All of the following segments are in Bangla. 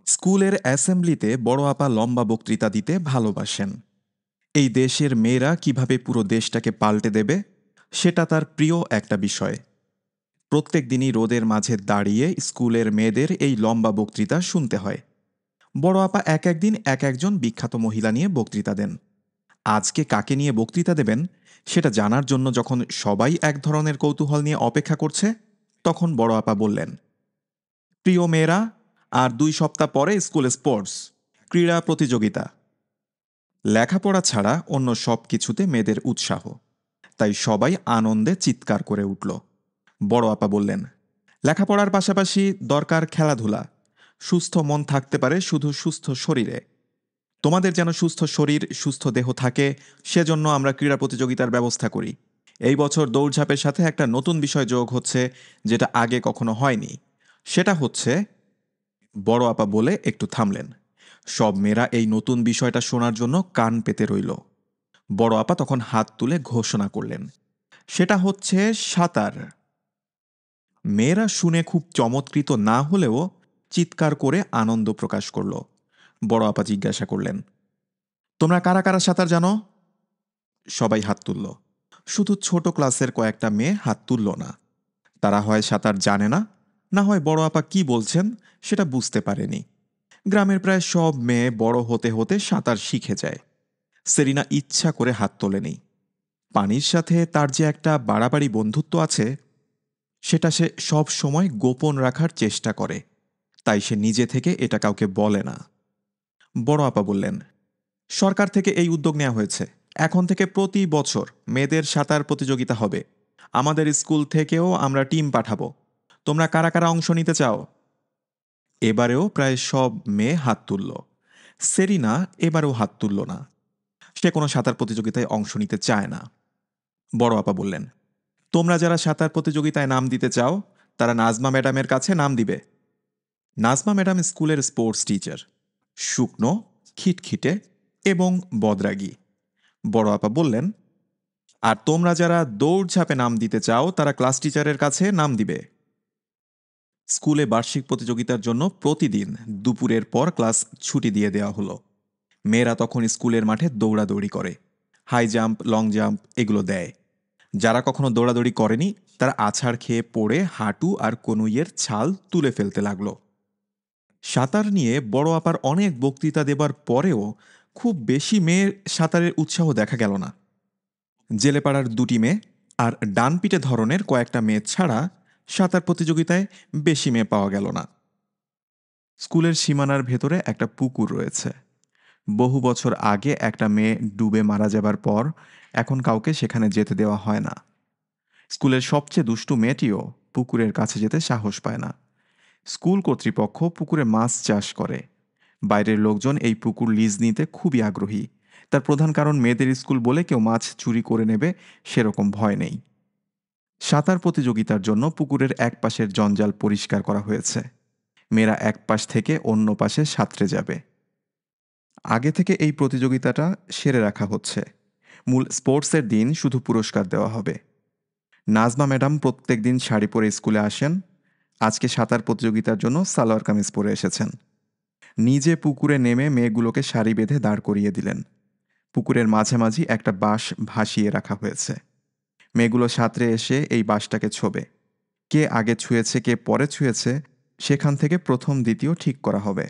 স্কুলের অ্যাসেম্বলিতে বড় আপা লম্বা বক্তৃতা দিতে ভালোবাসেন। এই দেশের মেয়েরা কিভাবে পুরো দেশটাকে পাল্টে দেবে সেটা তার প্রিয় একটা বিষয়। প্রত্যেক দিনই রোদের মাঝে দাঁড়িয়ে স্কুলের মেয়েদের এই লম্বা বক্তৃতা শুনতে হয়। বড় আপা এক একদিন এক একজন বিখ্যাত মহিলা নিয়ে বক্তৃতা দেন। আজকে কাকে নিয়ে বক্তৃতা দেবেন সেটা জানার জন্য যখন সবাই এক ধরনের কৌতূহল নিয়ে অপেক্ষা করছে, তখন বড় আপা বললেন, প্রিয় মেয়েরা, আর 2 সপ্তাহ পরে স্কুলে স্পোর্টস, ক্রীড়া প্রতিযোগিতা। লেখাপড়া ছাড়া অন্য সব কিছুতে মেয়েদের উৎসাহ, তাই সবাই আনন্দে চিৎকার করে উঠল। বড় আপা বললেন, লেখাপড়ার পাশাপাশি দরকার খেলাধুলা। সুস্থ মন থাকতে পারে শুধু সুস্থ শরীরে। তোমাদের যেন সুস্থ শরীর সুস্থ দেহ থাকে, সেজন্য আমরা ক্রীড়া প্রতিযোগিতার ব্যবস্থা করি। এই বছর দৌড়ঝাঁপের সাথে একটা নতুন বিষয় যোগ হচ্ছে, যেটা আগে কখনো হয়নি। সেটা হচ্ছে, বড় আপা বলে একটু থামলেন। সব মেয়েরা এই নতুন বিষয়টা শোনার জন্য কান পেতে রইল। বড় আপা তখন হাত তুলে ঘোষণা করলেন, সেটা হচ্ছে সাঁতার। মেয়েরা শুনে খুব চমৎকৃত না হলেও চিৎকার করে আনন্দ প্রকাশ করল। বড় আপা জিজ্ঞাসা করলেন, তোমরা কারা কারা সাঁতার জানো? সবাই হাত তুলল। শুধু ছোট ক্লাসের কয়েকটা মেয়ে হাত তুলল না। তারা হয় সাঁতার জানে না, না হয় বড় আপা কি বলছেন সেটা বুঝতে পারেনি। গ্রামের প্রায় সব মেয়ে বড় হতে হতে সাঁতার শিখে যায়। সেরিনা ইচ্ছা করে হাত তোলেনি। পানির সাথে তার যে একটা বাড়াবাড়ি বন্ধুত্ব আছে, সেটা সে সব সময় গোপন রাখার চেষ্টা করে, তাই সে নিজে থেকে এটা কাউকে বলে না। বড় আপা বললেন, সরকার থেকে এই উদ্যোগ নেওয়া হয়েছে। এখন থেকে প্রতি বছর মেয়েদের সাঁতার প্রতিযোগিতা হবে। আমাদের স্কুল থেকেও আমরা টিম পাঠাবো। তোমরা কারা কারা অংশ নিতে চাও? এবারেও প্রায় সব মেয়ে হাত তুলল। সেরিনা এবারেও হাত তুলল না। সে কোনো সাঁতার প্রতিযোগিতায় অংশ নিতে চায় না। বড় আপা বললেন, তোমরা যারা সাঁতার প্রতিযোগিতায় নাম দিতে চাও তারা নাজমা ম্যাডামের কাছে নাম দিবে। নাজমা ম্যাডাম স্কুলের স্পোর্টস টিচার, শুকনো, খিটখিটে এবং বদরাগী। বড় আপা বললেন, আর তোমরা যারা দৌড়ঝাঁপে নাম দিতে চাও তারা ক্লাস টিচারের কাছে নাম দিবে। স্কুলে বার্ষিক প্রতিযোগিতার জন্য প্রতিদিন দুপুরের পর ক্লাস ছুটি দিয়ে দেওয়া হলো। মেয়েরা তখন স্কুলের মাঠে দৌড়াদৌড়ি করে, হাই জাম্প, লং জাম্প এগুলো দেয়। যারা কখনো দৌড়াদৌড়ি করেনি তারা আছাড় খেয়ে পড়ে হাঁটু আর কনুইয়ের ছাল তুলে ফেলতে লাগলো। সাঁতার নিয়ে বড় আপার অনেক বক্তৃতা দেবার পরেও খুব বেশি মেয়ের সাঁতারের উৎসাহ দেখা গেল না। জেলেপাড়ার 2টি মেয়ে আর ডানপিটে ধরনের কয়েকটা মেয়ে ছাড়া সাঁতার প্রতিযোগিতায় বেশি মেয়ে পাওয়া গেল না। স্কুলের সীমানার ভেতরে একটা পুকুর রয়েছে। বহু বছর আগে একটা মেয়ে ডুবে মারা যাবার পর এখন কাউকে সেখানে যেতে দেওয়া হয় না। স্কুলের সবচেয়ে দুষ্টু মেয়েটিও পুকুরের কাছে যেতে সাহস পায় না। স্কুল কর্তৃপক্ষ পুকুরে মাছ চাষ করে। বাইরের লোকজন এই পুকুর লিজ নিতে খুবই আগ্রহী। তার প্রধান কারণ, মেয়েদের স্কুল বলে কেউ মাছ চুরি করে নেবে সেরকম ভয় নেই। সাঁতার প্রতিযোগিতার জন্য পুকুরের এক পাশের জঞ্জাল পরিষ্কার করা হয়েছে। মেয়েরা এক পাশ থেকে অন্য পাশে সাঁতরে যাবে। আগে থেকে এই প্রতিযোগিতাটা সেরে রাখা হচ্ছে। মূল স্পোর্টসের দিন শুধু পুরস্কার দেওয়া হবে। নাজমা ম্যাডাম প্রত্যেক দিন শাড়ি পরে স্কুলে আসেন। আজকে সাঁতার প্রতিযোগিতার জন্য সালোয়ার কামিজ পরে এসেছেন। নিজে পুকুরে নেমে মেয়েগুলোকে সারি বেঁধে দাঁড় করিয়ে দিলেন। পুকুরের মাঝামাঝি একটা বাঁশ ভাসিয়ে রাখা হয়েছে। মেয়েগুলো সাঁতরে এসে এই বাঁশটাকে ছোবে। কে আগে ছুঁয়েছে কে পরে ছুঁয়েছে সেখান থেকে প্রথম দ্বিতীয় ঠিক করা হবে।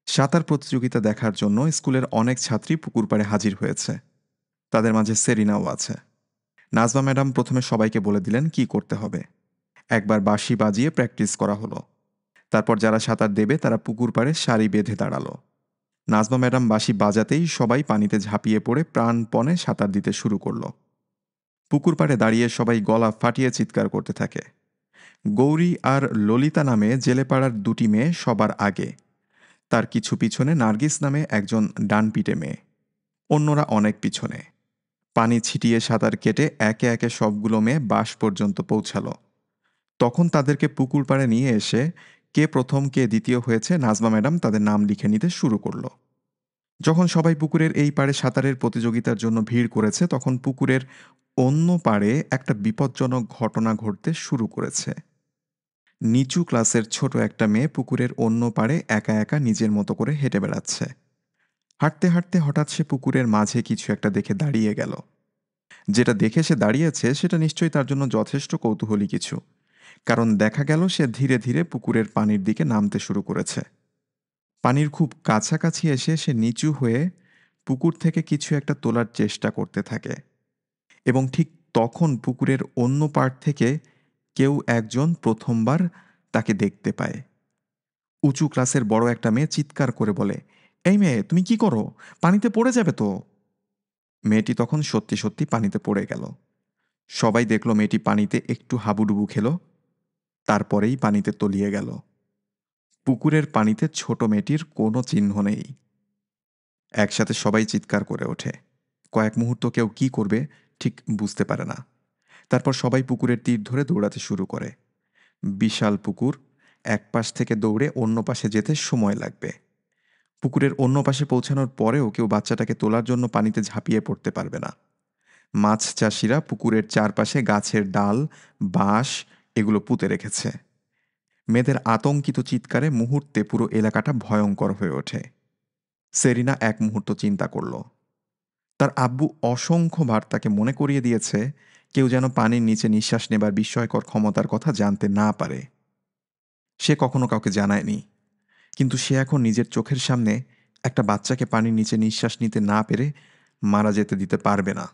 সাঁতার প্রতিযোগিতা দেখার জন্য স্কুলের অনেক ছাত্রী পুকুর পাড়ে হাজির হয়েছে। তাদের মাঝে সেরিনাও আছে। নাজমা ম্যাডাম প্রথমে সবাইকে বলে দিলেন কি করতে হবে। একবার বাঁশি বাজিয়ে প্র্যাকটিস করা হলো। তারপর যারা সাঁতার দেবে তারা পুকুর পাড়ে সারি বেঁধে দাঁড়ালো। নাজমা ম্যাডাম বাঁশি বাজাতেই সবাই পানিতে ঝাঁপিয়ে পড়ে প্রাণপণে সাঁতার দিতে শুরু করলো। পুকুর পাড়ে দাঁড়িয়ে সবাই গলা ফাটিয়ে চিৎকার করতে থাকে। গৌরী আর ললিতা নামে জেলেপাড়ার 2টি মেয়ে সবার আগে। তার কিছু পিছনে নার্গিস নামে একজন ডানপিটে মেয়ে। অন্যরা অনেক পিছনে। পানি ছিটিয়ে সাঁতার কেটে একে একে সবগুলো মেয়ে বাঁশ পর্যন্ত পৌঁছালো। তখন তাদেরকে পুকুর পাড়ে নিয়ে এসে কে প্রথম কে দ্বিতীয় হয়েছে নাজমা ম্যাডাম তাদের নাম লিখে নিতে শুরু করলো। যখন সবাই পুকুরের এই পাড়ে সাঁতারের প্রতিযোগিতার জন্য ভিড় করেছে তখন পুকুরের অন্য পাড়ে একটা বিপজ্জনক ঘটনা ঘটতে শুরু করেছে। নিচু ক্লাসের ছোট একটা মেয়ে পুকুরের অন্য পাড়ে একা একা নিজের মতো করে হেঁটে বেড়াচ্ছে। হাঁটতে হাঁটতে হঠাৎ সে পুকুরের মাঝে কিছু একটা দেখে দাঁড়িয়ে গেল। যেটা দেখে সে দাঁড়িয়েছে সেটা নিশ্চয়ই তার জন্য যথেষ্ট কৌতূহলী কিছু, কারণ দেখা গেল সে ধীরে ধীরে পুকুরের পানির দিকে নামতে শুরু করেছে। পানির খুব কাছাকাছি এসে সে নিচু হয়ে পুকুর থেকে কিছু একটা তোলার চেষ্টা করতে থাকে, এবং ঠিক তখন পুকুরের অন্য পাড় থেকে কেউ একজন প্রথমবার তাকে দেখতে পায়। উঁচু ক্লাসের বড় একটা মেয়ে চিৎকার করে বলে, এই মেয়ে, তুমি কি করো? পানিতে পড়ে যাবে তো। মেয়েটি তখন সত্যি সত্যি পানিতে পড়ে গেল। সবাই দেখল মেয়েটি পানিতে একটু হাবুডুবু খেল, তারপরেই পানিতে তলিয়ে গেল। পুকুরের পানিতে ছোট মেয়েটির কোনো চিহ্ন নেই। একসাথে সবাই চিৎকার করে ওঠে। কয়েক মুহূর্ত কেউ কি করবে ঠিক বুঝতে পারে না। তারপর সবাই পুকুরের তীর ধরে দৌড়াতে শুরু করে। বিশাল পুকুর, এক পাশ থেকে দৌড়ে অন্য পাশে যেতে সময় লাগবে। পুকুরের অন্য পাশে পৌঁছানোর পরেও কেউ বাচ্চাটাকে তোলার জন্য পানিতে ঝাঁপিয়ে পড়তে পারবে না। মাছ চাষিরা পুকুরের চারপাশে গাছের ডাল, বাঁশ এগুলো পুঁতে রেখেছে। মেয়েদের আতঙ্কিত চিৎকারে মুহূর্তে পুরো এলাকাটা ভয়ঙ্কর হয়ে ওঠে। সেরিনা এক মুহূর্ত চিন্তা করল। তার আব্বু অসংখ্যবার তাকে মনে করিয়ে দিয়েছে কেউ যেন পানির নিচে নিঃশ্বাস নেবার বিস্ময়কর ক্ষমতার কথা জানতে না পারে। সে কখনো কাউকে জানায়নি, কিন্তু সে এখন নিজের চোখের সামনে একটা বাচ্চাকে পানির নিচে নিঃশ্বাস নিতে না পেরে মারা যেতে দিতে পারবে না।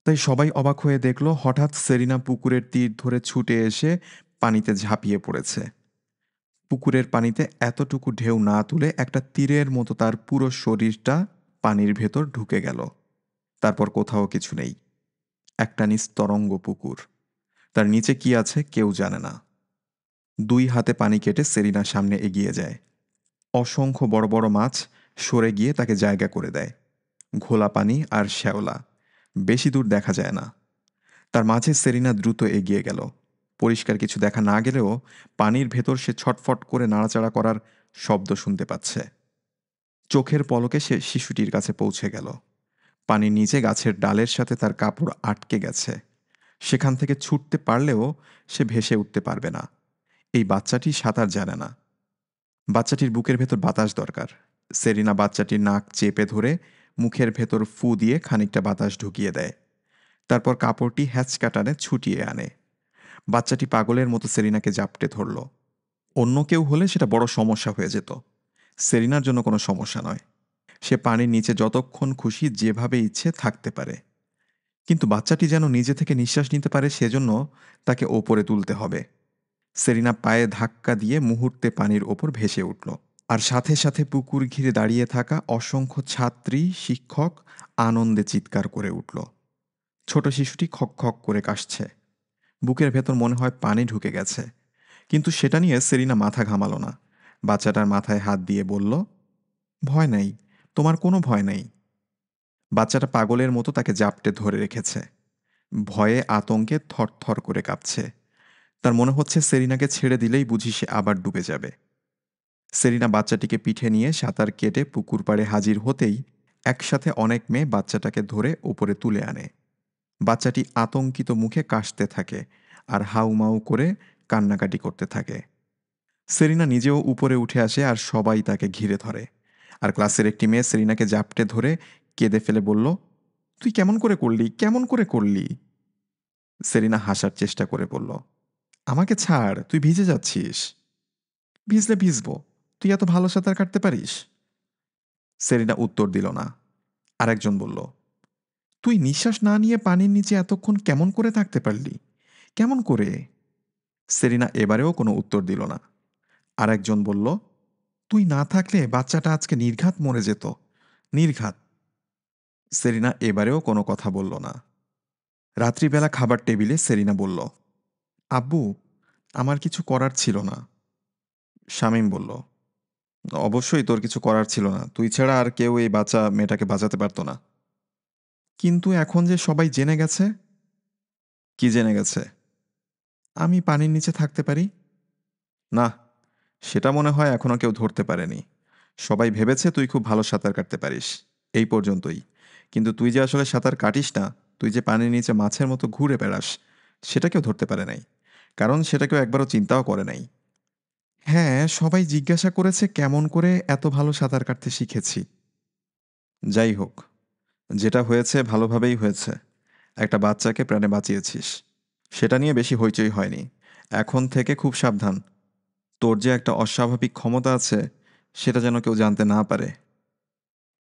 তাই সবাই অবাক হয়ে দেখল হঠাৎ সেরিনা পুকুরের তীর ধরে ছুটে এসে পানিতে ঝাঁপিয়ে পড়েছে। পুকুরের পানিতে এতটুকু ঢেউ না তুলে একটা তীরের মতো তার পুরো শরীরটা পানির ভেতর ঢুকে গেল। তারপর কোথাও কিছু নেই, একটা নিস্তরঙ্গ পুকুর। তার নিচে কি আছে কেউ জানে না। দুই হাতে পানি কেটে সেরিনা সামনে এগিয়ে যায়। অসংখ্য বড় বড় মাছ সরে গিয়ে তাকে জায়গা করে দেয়। ঘোলা পানি আর শ্যাওলা, বেশি দূর দেখা যায় না। তার মাঝে সেরিনা দ্রুত এগিয়ে গেল। পরিষ্কার কিছু দেখা না গেলেও পানির ভেতর সে ছটফট করে নাড়াচাড়া করার শব্দ শুনতে পাচ্ছে। চোখের পলকে সে শিশুটির কাছে পৌঁছে গেল। পানির নিচে গাছের ডালের সাথে তার কাপড় আটকে গেছে। সেখান থেকে ছুটতে পারলেও সে ভেসে উঠতে পারবে না। এই বাচ্চাটি সাঁতার জানে না। বাচ্চাটির বুকের ভেতর বাতাস দরকার। সেরিনা বাচ্চাটির নাক চেপে ধরে মুখের ভেতর ফু দিয়ে খানিকটা বাতাস ঢুকিয়ে দেয়। তারপর কাপড়টি হ্যাচকা টানে ছুটিয়ে আনে। বাচ্চাটি পাগলের মতো সেরিনাকে জাপটে ধরল। অন্য কেউ হলে সেটা বড় সমস্যা হয়ে যেত। সেরিনার জন্য কোনো সমস্যা নয়। সে পানির নিচে যতক্ষণ খুশি যেভাবে ইচ্ছে থাকতে পারে। কিন্তু বাচ্চাটি যেন নিজে থেকে নিঃশ্বাস নিতে পারে, সেজন্য তাকে ওপরে তুলতে হবে। সেরিনা পায়ে ধাক্কা দিয়ে মুহূর্তে পানির ওপর ভেসে উঠল। আর সাথে সাথে পুকুর ঘিরে দাঁড়িয়ে থাকা অসংখ্য ছাত্রী, শিক্ষক আনন্দে চিৎকার করে উঠল। ছোট শিশুটি খক খক করে কাশছে। বুকের ভেতর মনে হয় পানি ঢুকে গেছে, কিন্তু সেটা নিয়ে সেরিনা মাথা ঘামালো না। বাচ্চাটার মাথায় হাত দিয়ে বলল, ভয় নাই, তোমার কোনো ভয় নেই। বাচ্চাটা পাগলের মতো তাকে জাপটে ধরে রেখেছে। ভয়ে আতঙ্কে থরথর করে কাঁপছে। তার মনে হচ্ছে সেরিনাকে ছেড়ে দিলেই বুঝি সে আবার ডুবে যাবে। সেরিনা বাচ্চাটিকে পিঠে নিয়ে সাঁতার কেটে পুকুর পাড়ে হাজির হতেই একসাথে অনেক মেয়ে বাচ্চাটাকে ধরে ওপরে তুলে আনে। বাচ্চাটি আতঙ্কিত মুখে কাশতে থাকে আর হাউমাউ করে কান্নাকাটি করতে থাকে। সেরিনা নিজেও উপরে উঠে আসে আর সবাই তাকে ঘিরে ধরে। আর ক্লাসের একটি মেয়ে সেরিনাকে জাপটে ধরে কেঁদে ফেলে বলল, তুই কেমন করে করলি, কেমন করে করলি? সেরিনা হাসার চেষ্টা করে বলল, আমাকে ছাড়, তুই ভিজে যাচ্ছিস। ভিজলে ভিজবো, তুই এত ভালো সাঁতার কাটতে পারিস? সেরিনা উত্তর দিল না। আরেকজন বলল, তুই নিঃশ্বাস না নিয়ে পানির নিচে এতক্ষণ কেমন করে থাকতে পারলি, কেমন করে? সেরিনা এবারেও কোনো উত্তর দিল না। আরেকজন বলল, তুই না থাকলে বাচ্চাটা আজকে নির্ঘাত মরে যেত, নির্ঘাত। সেরিনা এবারেও কোনো কথা বলল না। রাত্রিবেলা খাবার টেবিলে সেরিনা বলল, আব্বু, আমার কিছু করার ছিল না। শামীম বলল, অবশ্যই তোর কিছু করার ছিল না, তুই ছাড়া আর কেউ এই বাচ্চা মেয়েটাকে বাঁচাতে পারতো না। কিন্তু এখন যে সবাই জেনে গেছে। কি জেনে গেছে? আমি পানির নিচে থাকতে পারি। না, সেটা মনে হয় এখনো কেউ ধরতে পারেনি। সবাই ভেবেছে তুই খুব ভালো সাঁতার কাটতে পারিস, এই পর্যন্তই। কিন্তু তুই যে আসলে সাঁতার কাটিস না, তুই যে পানির নিচে মাছের মতো ঘুরে বেড়াস, সেটা কেউ ধরতে পারে নাই। কারণ সেটা কেউ একবারও চিন্তাও করে নাই। হ্যাঁ, সবাই জিজ্ঞাসা করেছে কেমন করে এত ভালো সাঁতার কাটতে শিখেছি। যাই হোক, যেটা হয়েছে ভালোভাবেই হয়েছে। একটা বাচ্চাকে প্রাণে বাঁচিয়েছিস। সেটা নিয়ে বেশি হইচই হয়নি। এখন থেকে খুব সাবধান। তোর যে একটা অস্বাভাবিক ক্ষমতা আছে, সেটা যেন কেউ জানতে না পারে।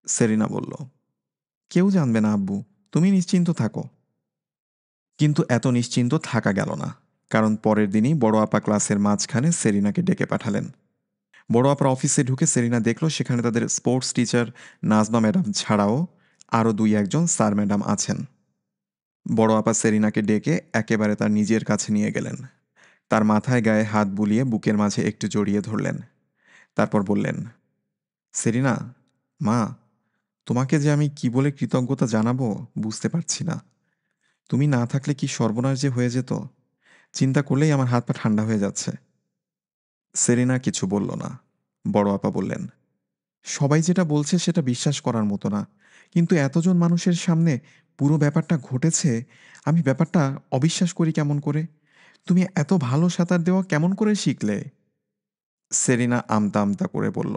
সেরিনা বলল, কেউ জানবে না আব্বু, তুমি নিশ্চিন্ত থাকো। কিন্তু এত নিশ্চিন্ত থাকা গেল না, কারণ পরের দিনই বড় আপা ক্লাসের মাঝখানে সেরিনাকে ডেকে পাঠালেন। বড় আপার অফিসে ঢুকে সেরিনা দেখল সেখানে তাদের স্পোর্টস টিচার নাজমা ম্যাডাম ছাড়াও আরও দুই একজন স্যার ম্যাডাম আছেন। বড় আপা সেরিনাকে ডেকে একেবারে তার নিজের কাছে নিয়ে গেলেন। তার মাথায় গায়ে হাত বুলিয়ে বুকের মাঝে একটু জড়িয়ে ধরলেন। তারপর বললেন, সেরিনা, মা, তোমাকে যে আমি কি বলে কৃতজ্ঞতা জানাবো বুঝতে পারছি না। তুমি না থাকলে কি সর্বনাশ যে হয়ে যেত, চিন্তা করলেই আমার হাত পা ঠান্ডা হয়ে যাচ্ছে। সেরিনা কিছু বলল না। বড় আপা বললেন, সবাই যেটা বলছে সেটা বিশ্বাস করার মতো না, কিন্তু এতজন মানুষের সামনে পুরো ব্যাপারটা ঘটেছে, আমি ব্যাপারটা অবিশ্বাস করি কেমন করে। তুমি এত ভালো সাঁতার দেওয়া কেমন করে শিখলে? সেরিনা আমতা আমতা করে বলল,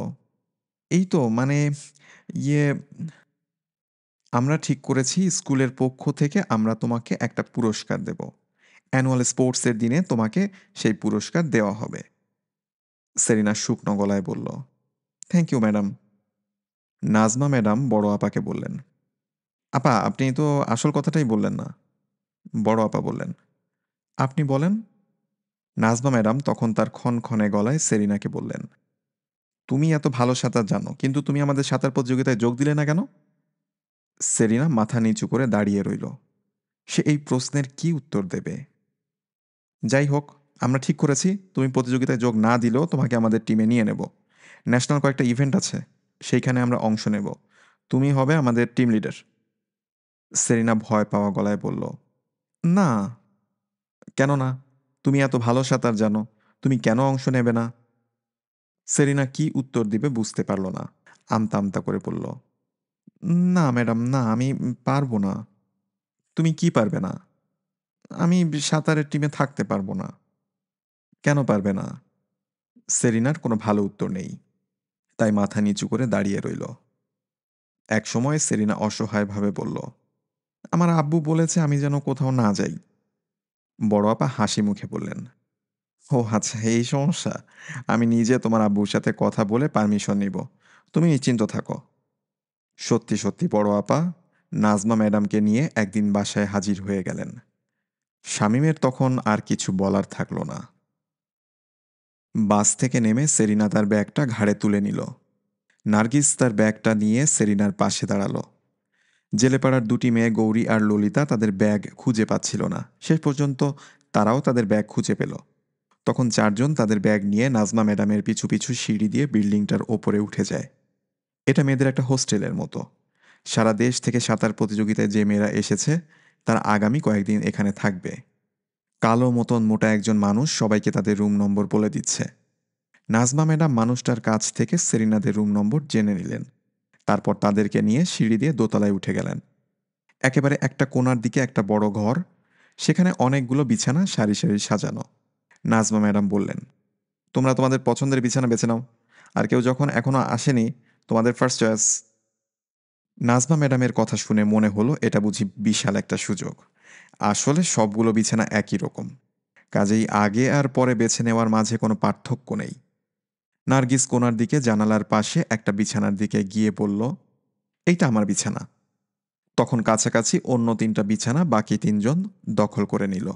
এই তো মানে ইয়ে আমরা ঠিক করেছি স্কুলের পক্ষ থেকে আমরা তোমাকে একটা পুরস্কার দেব। অ্যানুয়াল স্পোর্টসের দিনে তোমাকে সেই পুরস্কার দেওয়া হবে। সেরিনা শুকনো গলায় বলল, thank you madam. Nazma madam বড় আপাকে বললেন, আপা আপনি তো আসল কথাটাই বললেন না। বড় আপা বললেন, আপনি বলেন। নাজমা ম্যাডাম তখন তার ক্ষণক্ষণে গলায় সেরিনাকে বললেন, তুমি এত ভালো সাঁতার জানো, কিন্তু তুমি আমাদের সাঁতার প্রতিযোগিতায় যোগ দিলে না কেন? সেরিনা মাথা নিচু করে দাঁড়িয়ে রইল। সে এই প্রশ্নের কি উত্তর দেবে? যাই হোক, আমরা ঠিক করেছি তুমি প্রতিযোগিতায় যোগ না দিলেও তোমাকে আমাদের টিমে নিয়ে নেব। ন্যাশনাল কয়েকটা ইভেন্ট আছে, সেইখানে আমরা অংশ নেব। তুমি হবে আমাদের টিম লিডার। সেরিনা ভয় পাওয়া গলায় বলল, না। কেন না? তুমি এত ভালো সাঁতার জানো, তুমি কেন অংশ নেবে না? সেরিনা কি উত্তর দিবে বুঝতে পারল না। আমতা আমতা করে বলল, না ম্যাডাম, না, আমি পারবো না। তুমি কি পারবে না? আমি সাঁতারের টিমে থাকতে পারবো না। কেন পারবে না? সেরিনার কোনো ভালো উত্তর নেই, তাই মাথা নিচু করে দাঁড়িয়ে রইল। একসময় সেরিনা অসহায়ভাবে বলল, আমার আব্বু বলেছে আমি যেন কোথাও না যাই। বড় আপা হাসি মুখে বললেন, ও আচ্ছা, এই সমস্যা। আমি নিজে তোমার আব্বুর সাথে কথা বলে পারমিশন নিব। তুমি নিশ্চিন্ত থাকো। সত্যি সত্যি বড় আপা নাজমা ম্যাডামকে নিয়ে একদিন বাসায় হাজির হয়ে গেলেন। শামীমের তখন আর কিছু বলার থাকল না। বাস থেকে নেমে সেরিনা তার ব্যাগটা ঘাড়ে তুলে নিল। নার্গিস তার ব্যাগটা নিয়ে সেরিনার পাশে দাঁড়ালো। জেলেপাড়ার দুটি মেয়ে গৌরী আর ললিতা তাদের ব্যাগ খুঁজে পাচ্ছিল না, শেষ পর্যন্ত তারাও তাদের ব্যাগ খুঁজে পেল। তখন চারজন তাদের ব্যাগ নিয়ে নাজমা ম্যাডামের পিছু পিছু সিঁড়ি দিয়ে বিল্ডিংটার ওপরে উঠে যায়। এটা মেয়েদের একটা হোস্টেলের মতো। সারা দেশ থেকে সাঁতার প্রতিযোগিতায় যে মেয়েরা এসেছে তারা আগামী কয়েকদিন এখানে থাকবে। কালো মতন মোটা একজন মানুষ সবাইকে তাদের রুম নম্বর বলে দিচ্ছে। নাজমা ম্যাডাম মানুষটার কাছ থেকে সেরিনাদের রুম নম্বর জেনে নিলেন। তারপর তাদেরকে নিয়ে সিঁড়ি দিয়ে দোতলায় উঠে গেলেন। একেবারে একটা কোণার দিকে একটা বড় ঘর, সেখানে অনেকগুলো বিছানা সারি সারি সাজানো। নাজমা ম্যাডাম বললেন, তোমরা তোমাদের পছন্দের বিছানা বেছে নাও, আর কেউ যখন এখনো আসেনি তোমাদের ফার্স্ট চয়েস। নাজমা ম্যাডামের কথা শুনে মনে হলো এটা বুঝি বিশাল একটা সুযোগ। আসলে সবগুলো বিছানা একই রকম, কাজেই আগে আর পরে বেছে নেওয়ার মাঝে কোনো পার্থক্য নেই। নার্গিস কোণার দিকে জানালার পাশে একটা বিছানার দিকে গিয়ে বলল, এইটা আমার বিছানা। তখন কাছাকাছি অন্য তিনটা বিছানা বাকি তিনজন দখল করে নিল।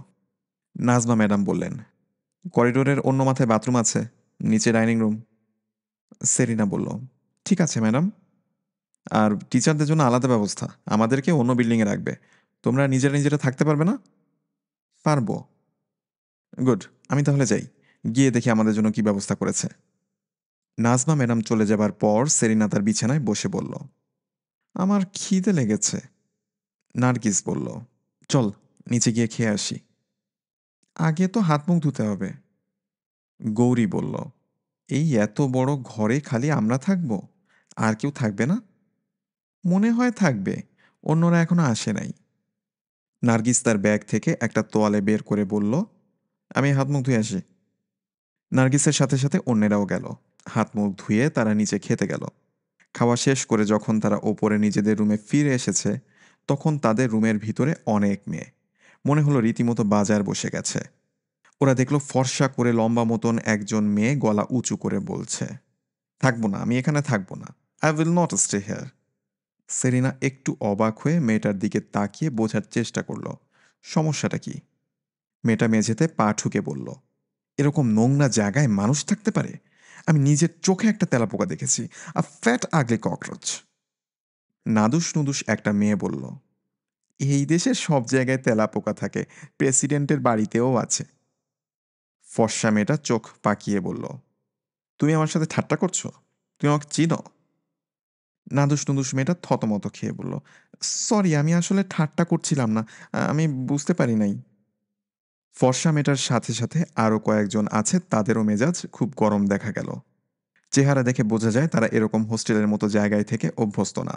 নাজমা ম্যাডাম বললেন, করিডোরের অন্য মাথায় বাথরুম আছে, নিচে ডাইনিং রুম। সেরিনা বলল, ঠিক আছে ম্যাডাম। আর টিচারদের জন্য আলাদা ব্যবস্থা, আমাদেরকে অন্য বিল্ডিংয়ে রাখবে। তোমরা নিজেরা নিজেরা থাকতে পারবে না? পারবো। গুড, আমি তাহলে যাই, গিয়ে দেখি আমাদের জন্য কি ব্যবস্থা করেছে। নাজমা ম্যাডাম চলে যাবার পর সেরিনা তার বিছানায় বসে বলল, আমার খিদে লেগেছে। নার্গিস বলল, চল নিচে গিয়ে খেয়ে আসি। আগে তো হাত মুখ ধুতে হবে। গৌরী বলল, এই এত বড় ঘরে খালি আমরা থাকব, আর কেউ থাকবে না? মনে হয় থাকবে, অন্যরা এখনো আসে নাই। নার্গিস তার ব্যাগ থেকে একটা তোয়ালে বের করে বলল, আমি হাত মুখ ধুয়ে আসি। নার্গিসের সাথে সাথে অন্যেরাও গেল। হাত মুখ ধুয়ে তারা নিচে খেতে গেল। খাওয়া শেষ করে যখন তারা ওপরে নিজেদের রুমে ফিরে এসেছে, তখন তাদের রুমের ভিতরে অনেক মেয়ে। মনে হলো রীতিমতো বাজার বসে গেছে। ওরা দেখলো ফর্সা করে লম্বা মতন একজন মেয়ে গলা উঁচু করে বলছে, থাকবো না, আমি এখানে থাকবো না। I will not stay here. Serena একটু অবাক হয়ে মেয়েটার দিকে তাকিয়ে বোঝার চেষ্টা করলো সমস্যাটা কি। মেয়েটা মেঝেতে পা ঠুকে বলল, এরকম নোংরা জায়গায় মানুষ থাকতে পারে? আমি নিজের চোখে একটা তেলাপোকা দেখেছি, আ ফ্যাট আগলি ককরোচ। নাদুস নুদুস একটা মেয়ে বলল, এই দেশে সব জায়গায় তেলাপোকা থাকে, প্রেসিডেন্টের বাড়িতেও আছে। ফর্সা মেয়েটা চোখ পাকিয়ে বলল, তুমি আমার সাথে ঠাট্টা করছো? তুমি আমাকে চিনো? নাদুস নুদুস মেয়েটা থতমত খেয়ে বলল, সরি, আমি আসলে ঠাট্টা করছিলাম না, আমি বুঝতে পারি নাই। ফর্সা মেয়েটার সাথে সাথে আরও কয়েকজন আছে, তাদেরও মেজাজ খুব গরম দেখা গেল। চেহারা দেখে বোঝা যায় তারা এরকম হোস্টেলের মতো জায়গায় থেকে অভ্যস্ত না।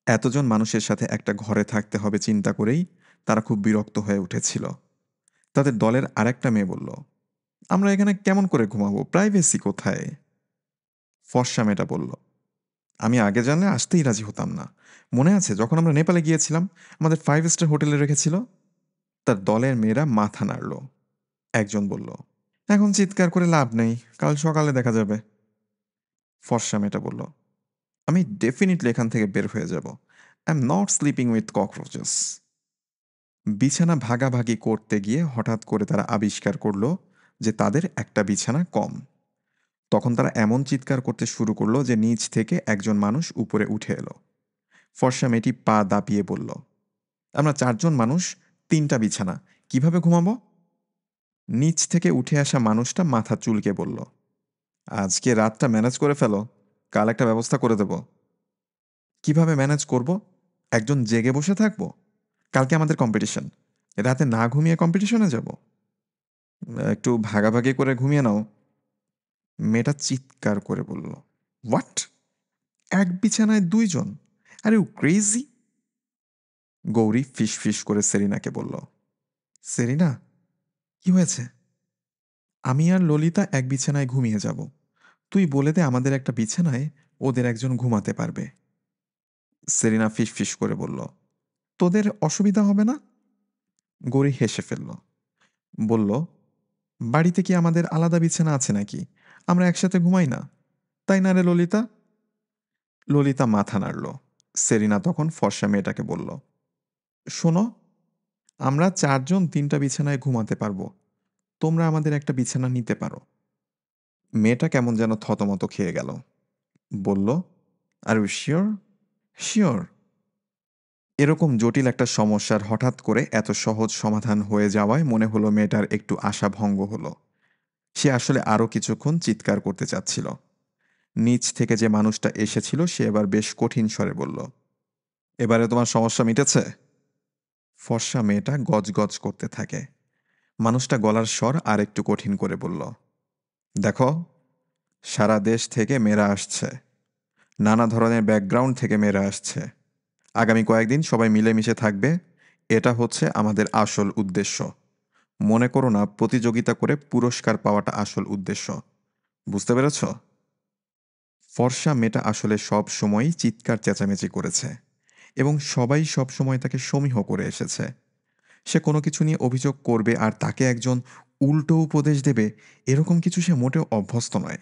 এতজন মানুষের সাথে একটা ঘরে থাকতে হবে চিন্তা করেই তারা খুব বিরক্ত হয়ে উঠেছিল। তাদের দলের আরেকটা মেয়ে বলল, আমরা এখানে কেমন করে ঘুমাবো, প্রাইভেসি কোথায়? ফর্সা মেয়েটা বলল, আমি আগে জানলে আসতেই রাজি হতাম না। মনে আছে যখন আমরা নেপালে গিয়েছিলাম, আমাদের 5 স্টার হোটেলে রেখেছিল? তার দলের মেয়েরা মাথা নাড়ল। একজন বলল, এখন চিৎকার করে লাভ নেই, কাল সকালে দেখা যাবে। ফর্সা মেয়েটা বলল, আমি ডেফিনেটলি এখান থেকে বের হয়ে যাব। I am not sleeping with ককরোচেস। বিছানা ভাগাভাগি করতে গিয়ে হঠাৎ করে তারা আবিষ্কার করলো যে তাদের একটা বিছানা কম। তখন তারা এমন চিৎকার করতে শুরু করলো যে নিচ থেকে একজন মানুষ উপরে উঠে এলো। ফর্সা মেয়েটি পা দাপিয়ে বলল, আমরা 4 জন মানুষ, 3টা বিছানা, কিভাবে ঘুমাবো? নিচ থেকে উঠে আসা মানুষটা মাথা চুলকে বলল, আজকে রাতটা ম্যানেজ করে ফেলো, কাল একটা ব্যবস্থা করে দেব। কিভাবে ম্যানেজ করব? একজন জেগে বসে থাকবো? কালকে আমাদের কম্পিটিশন, রাতে না ঘুমিয়ে কম্পিটিশনে যাব? একটু ভাগাভাগি করে ঘুমিয়ে নাও। মেয়েটা চিৎকার করে বলল, হোয়াট? এক বিছানায় 2 জন? আরে ও ক্রেজি! গৌরী ফিস ফিস করে সেরিনাকে বলল, সেরিনা, কি হয়েছে? আমি আর ললিতা এক বিছানায় ঘুমিয়ে যাব। তুই বলে দে আমাদের একটা বিছানায় ওদের একজন ঘুমাতে পারবে। সেরিনা ফিস ফিস করে বলল, তোদের অসুবিধা হবে না? গৌরী হেসে ফেলল, বলল, বাড়িতে কি আমাদের আলাদা বিছানা আছে নাকি? আমরা একসাথে ঘুমাই না, তাই না রে ললিতা? ললিতা মাথা নাড়ল। সেরিনা তখন ফর্সা মেয়েটাকে বলল, শোনো, আমরা 4 জন 3টা বিছানায় ঘুমাতে পারবো, তোমরা আমাদের একটা বিছানা নিতে পারো। মেয়েটা কেমন যেন থতমত খেয়ে গেল। বলল, আর ইউ শিওর? শিওর। এরকম জটিল একটা সমস্যার হঠাৎ করে এত সহজ সমাধান হয়ে যাওয়ায় মনে হলো মেয়েটার একটু আশাভঙ্গ হলো। সে আসলে আরও কিছুক্ষণ চিৎকার করতে চাচ্ছিল। নিচ থেকে যে মানুষটা এসেছিল সে এবার বেশ কঠিন স্বরে বলল, এবারে তোমার সমস্যা মিটেছে? ফর্সা মেয়েটা গজগজ করতে থাকে। মানুষটা গলার স্বর আর একটু কঠিন করে বলল, দেখো, সারা দেশ থেকে মেয়েরা আসছে, নানা ধরনের ব্যাকগ্রাউন্ড থেকে মেয়েরা আসছে। আগামী কয়েকদিন সবাই মিলেমিশে থাকবে, এটা হচ্ছে আমাদের আসল উদ্দেশ্য। মনে করো না প্রতিযোগিতা করে পুরস্কার পাওয়াটা আসল উদ্দেশ্য। বুঝতে পেরেছ? ফর্সা মেয়েটা আসলে সব সময়ই চিৎকার চেঁচামেচি করেছে এবং সবাই সব সময় তাকে সমীহ করে এসেছে। সে কোনো কিছু নিয়ে অভিযোগ করবে আর তাকে একজন উল্টো উপদেশ দেবে, এরকম কিছু সে মোটেও অভ্যস্ত নয়।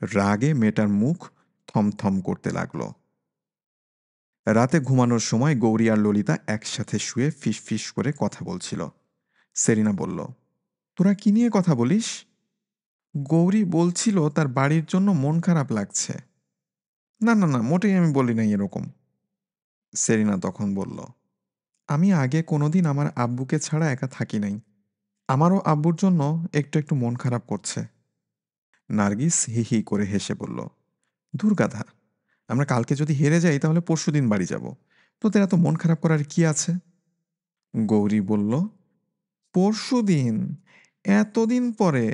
রাগে মেয়েটার মুখ থমথম করতে লাগলো। রাতে ঘুমানোর সময় গৌরী আর ললিতা একসাথে শুয়ে ফিসফিস করে কথা বলছিল। সেরিনা বলল, তোরা কি নিয়ে কথা বলিস? গৌরী বলছিল তার বাড়ির জন্য মন খারাপ লাগছে। না না না, মোটেই আমি বলি নাই এরকম। সেরিনা তখন বলল, আমি আগে কোনোদিন আমার আব্বুকে ছাড়া একা থাকি নাই। আমারও আব্বুর জন্য একটু একটু মন খারাপ করছে। নার্গিস হি হি করে হেসে বলল, ধুর গাধা, আমরা কালকে যদি হেরে যাই তাহলে পরশুদিন বাড়ি যাব। তোদের এত মন খারাপ করার কি আছে? গৌরী বলল, পরশুদিন? এতদিন পরে?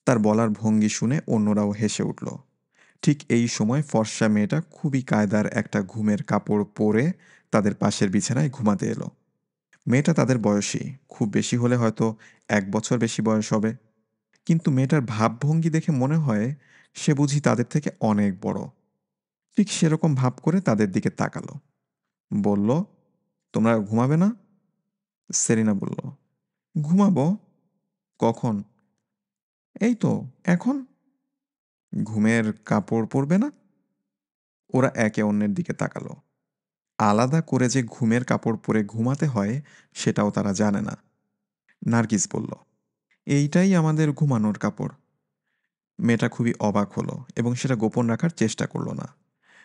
তার বলার ভঙ্গি শুনে অন্যরাও হেসে উঠল। ঠিক এই সময় ফর্সা মেয়েটা খুবই কায়দার একটা ঘুমের কাপড় পরে তাদের পাশের বিছানায় ঘুমাতে এলো। মেয়েটা তাদের বয়সী, খুব বেশি হলে হয়তো 1 বছর বেশি বয়স হবে। কিন্তু মেয়েটার ভাবভঙ্গি দেখে মনে হয় সে বুঝি তাদের থেকে অনেক বড়। ঠিক সেরকম ভাব করে তাদের দিকে তাকালো। বলল, তোমরা ঘুমাবে না? সেরিনা বলল, ঘুমাবো। কখন? এই তো এখন। ঘুমের কাপড় পরবে না? ওরা একে অন্যের দিকে তাকালো। আলাদা করে যে ঘুমের কাপড় পরে ঘুমাতে হয় সেটাও তারা জানে না। নার্গিস বলল, এইটাই আমাদের ঘুমানোর কাপড়। মেয়েটা খুবই অবাক হলো এবং সেটা গোপন রাখার চেষ্টা করলো না।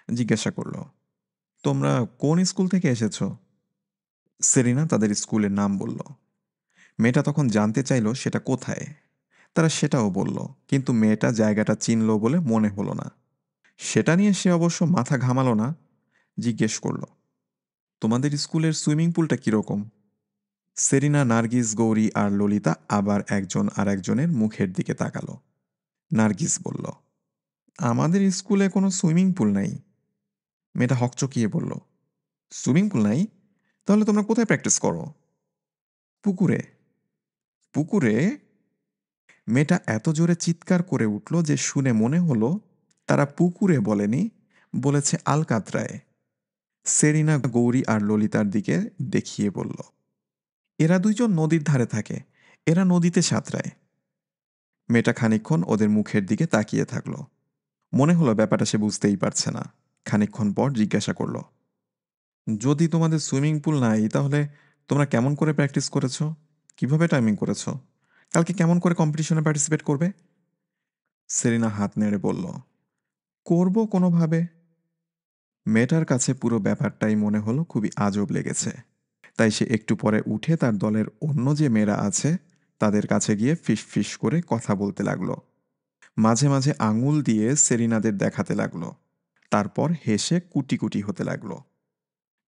জিজ্ঞাসা করলো, তোমরা কোন স্কুল থেকে এসেছো? সেরিনা তাদের স্কুলের নাম বলল। মেয়েটা তখন জানতে চাইলো সেটা কোথায়। তারা সেটাও বলল, কিন্তু মেয়েটা জায়গাটা চিনল বলে মনে হলো না। সেটা নিয়ে সে অবশ্য মাথা ঘামালো না। জিজ্ঞেস করলো, তোমাদের স্কুলের সুইমিং পুলটা কীরকম? সেরিনা, নার্গিস, গৌরী আর ললিতা আবার একজন আর একজনের মুখের দিকে তাকালো। নার্গিস বলল, আমাদের স্কুলে কোনো সুইমিং পুল নাই। মেয়েটা হকচকিয়ে বলল, সুইমিং পুল নাই? তাহলে তোমরা কোথায় প্র্যাকটিস করো? পুকুরে। পুকুরে? মেয়েটা এত জোরে চিৎকার করে উঠল যে শুনে মনে হলো তারা পুকুরে বলেনি, বলেছে আলকাতরায়। সেরিনা গৌরী আর ললিতার দিকে দেখিয়ে বলল, এরা দুইজন নদীর ধারে থাকে, এরা নদীতে সাঁতরায়। মেয়েটা খানিকক্ষণ ওদের মুখের দিকে তাকিয়ে থাকলো। মনে হলো ব্যাপারটা সে বুঝতেই পারছে না। খানিকক্ষণ পর জিজ্ঞাসা করলো, যদি তোমাদের সুইমিং পুল নাই তাহলে তোমরা কেমন করে প্র্যাকটিস করেছো? কিভাবে টাইমিং করেছো? কালকে কেমন করে কম্পিটিশনে পার্টিসিপেট করবে? সেরিনা হাত নেড়ে বলল, করব কোনোভাবে। মেয়েটার কাছে পুরো ব্যাপারটাই মনে হলো খুবই আজব লেগেছে। তাই সে একটু পরে উঠে তার দলের অন্য যে মেয়েরা আছে তাদের কাছে গিয়ে ফিস ফিস করে কথা বলতে লাগলো। মাঝে মাঝে আঙুল দিয়ে সেরিনাদের দেখাতে লাগলো। তারপর হেসে কুটি কুটি হতে লাগলো।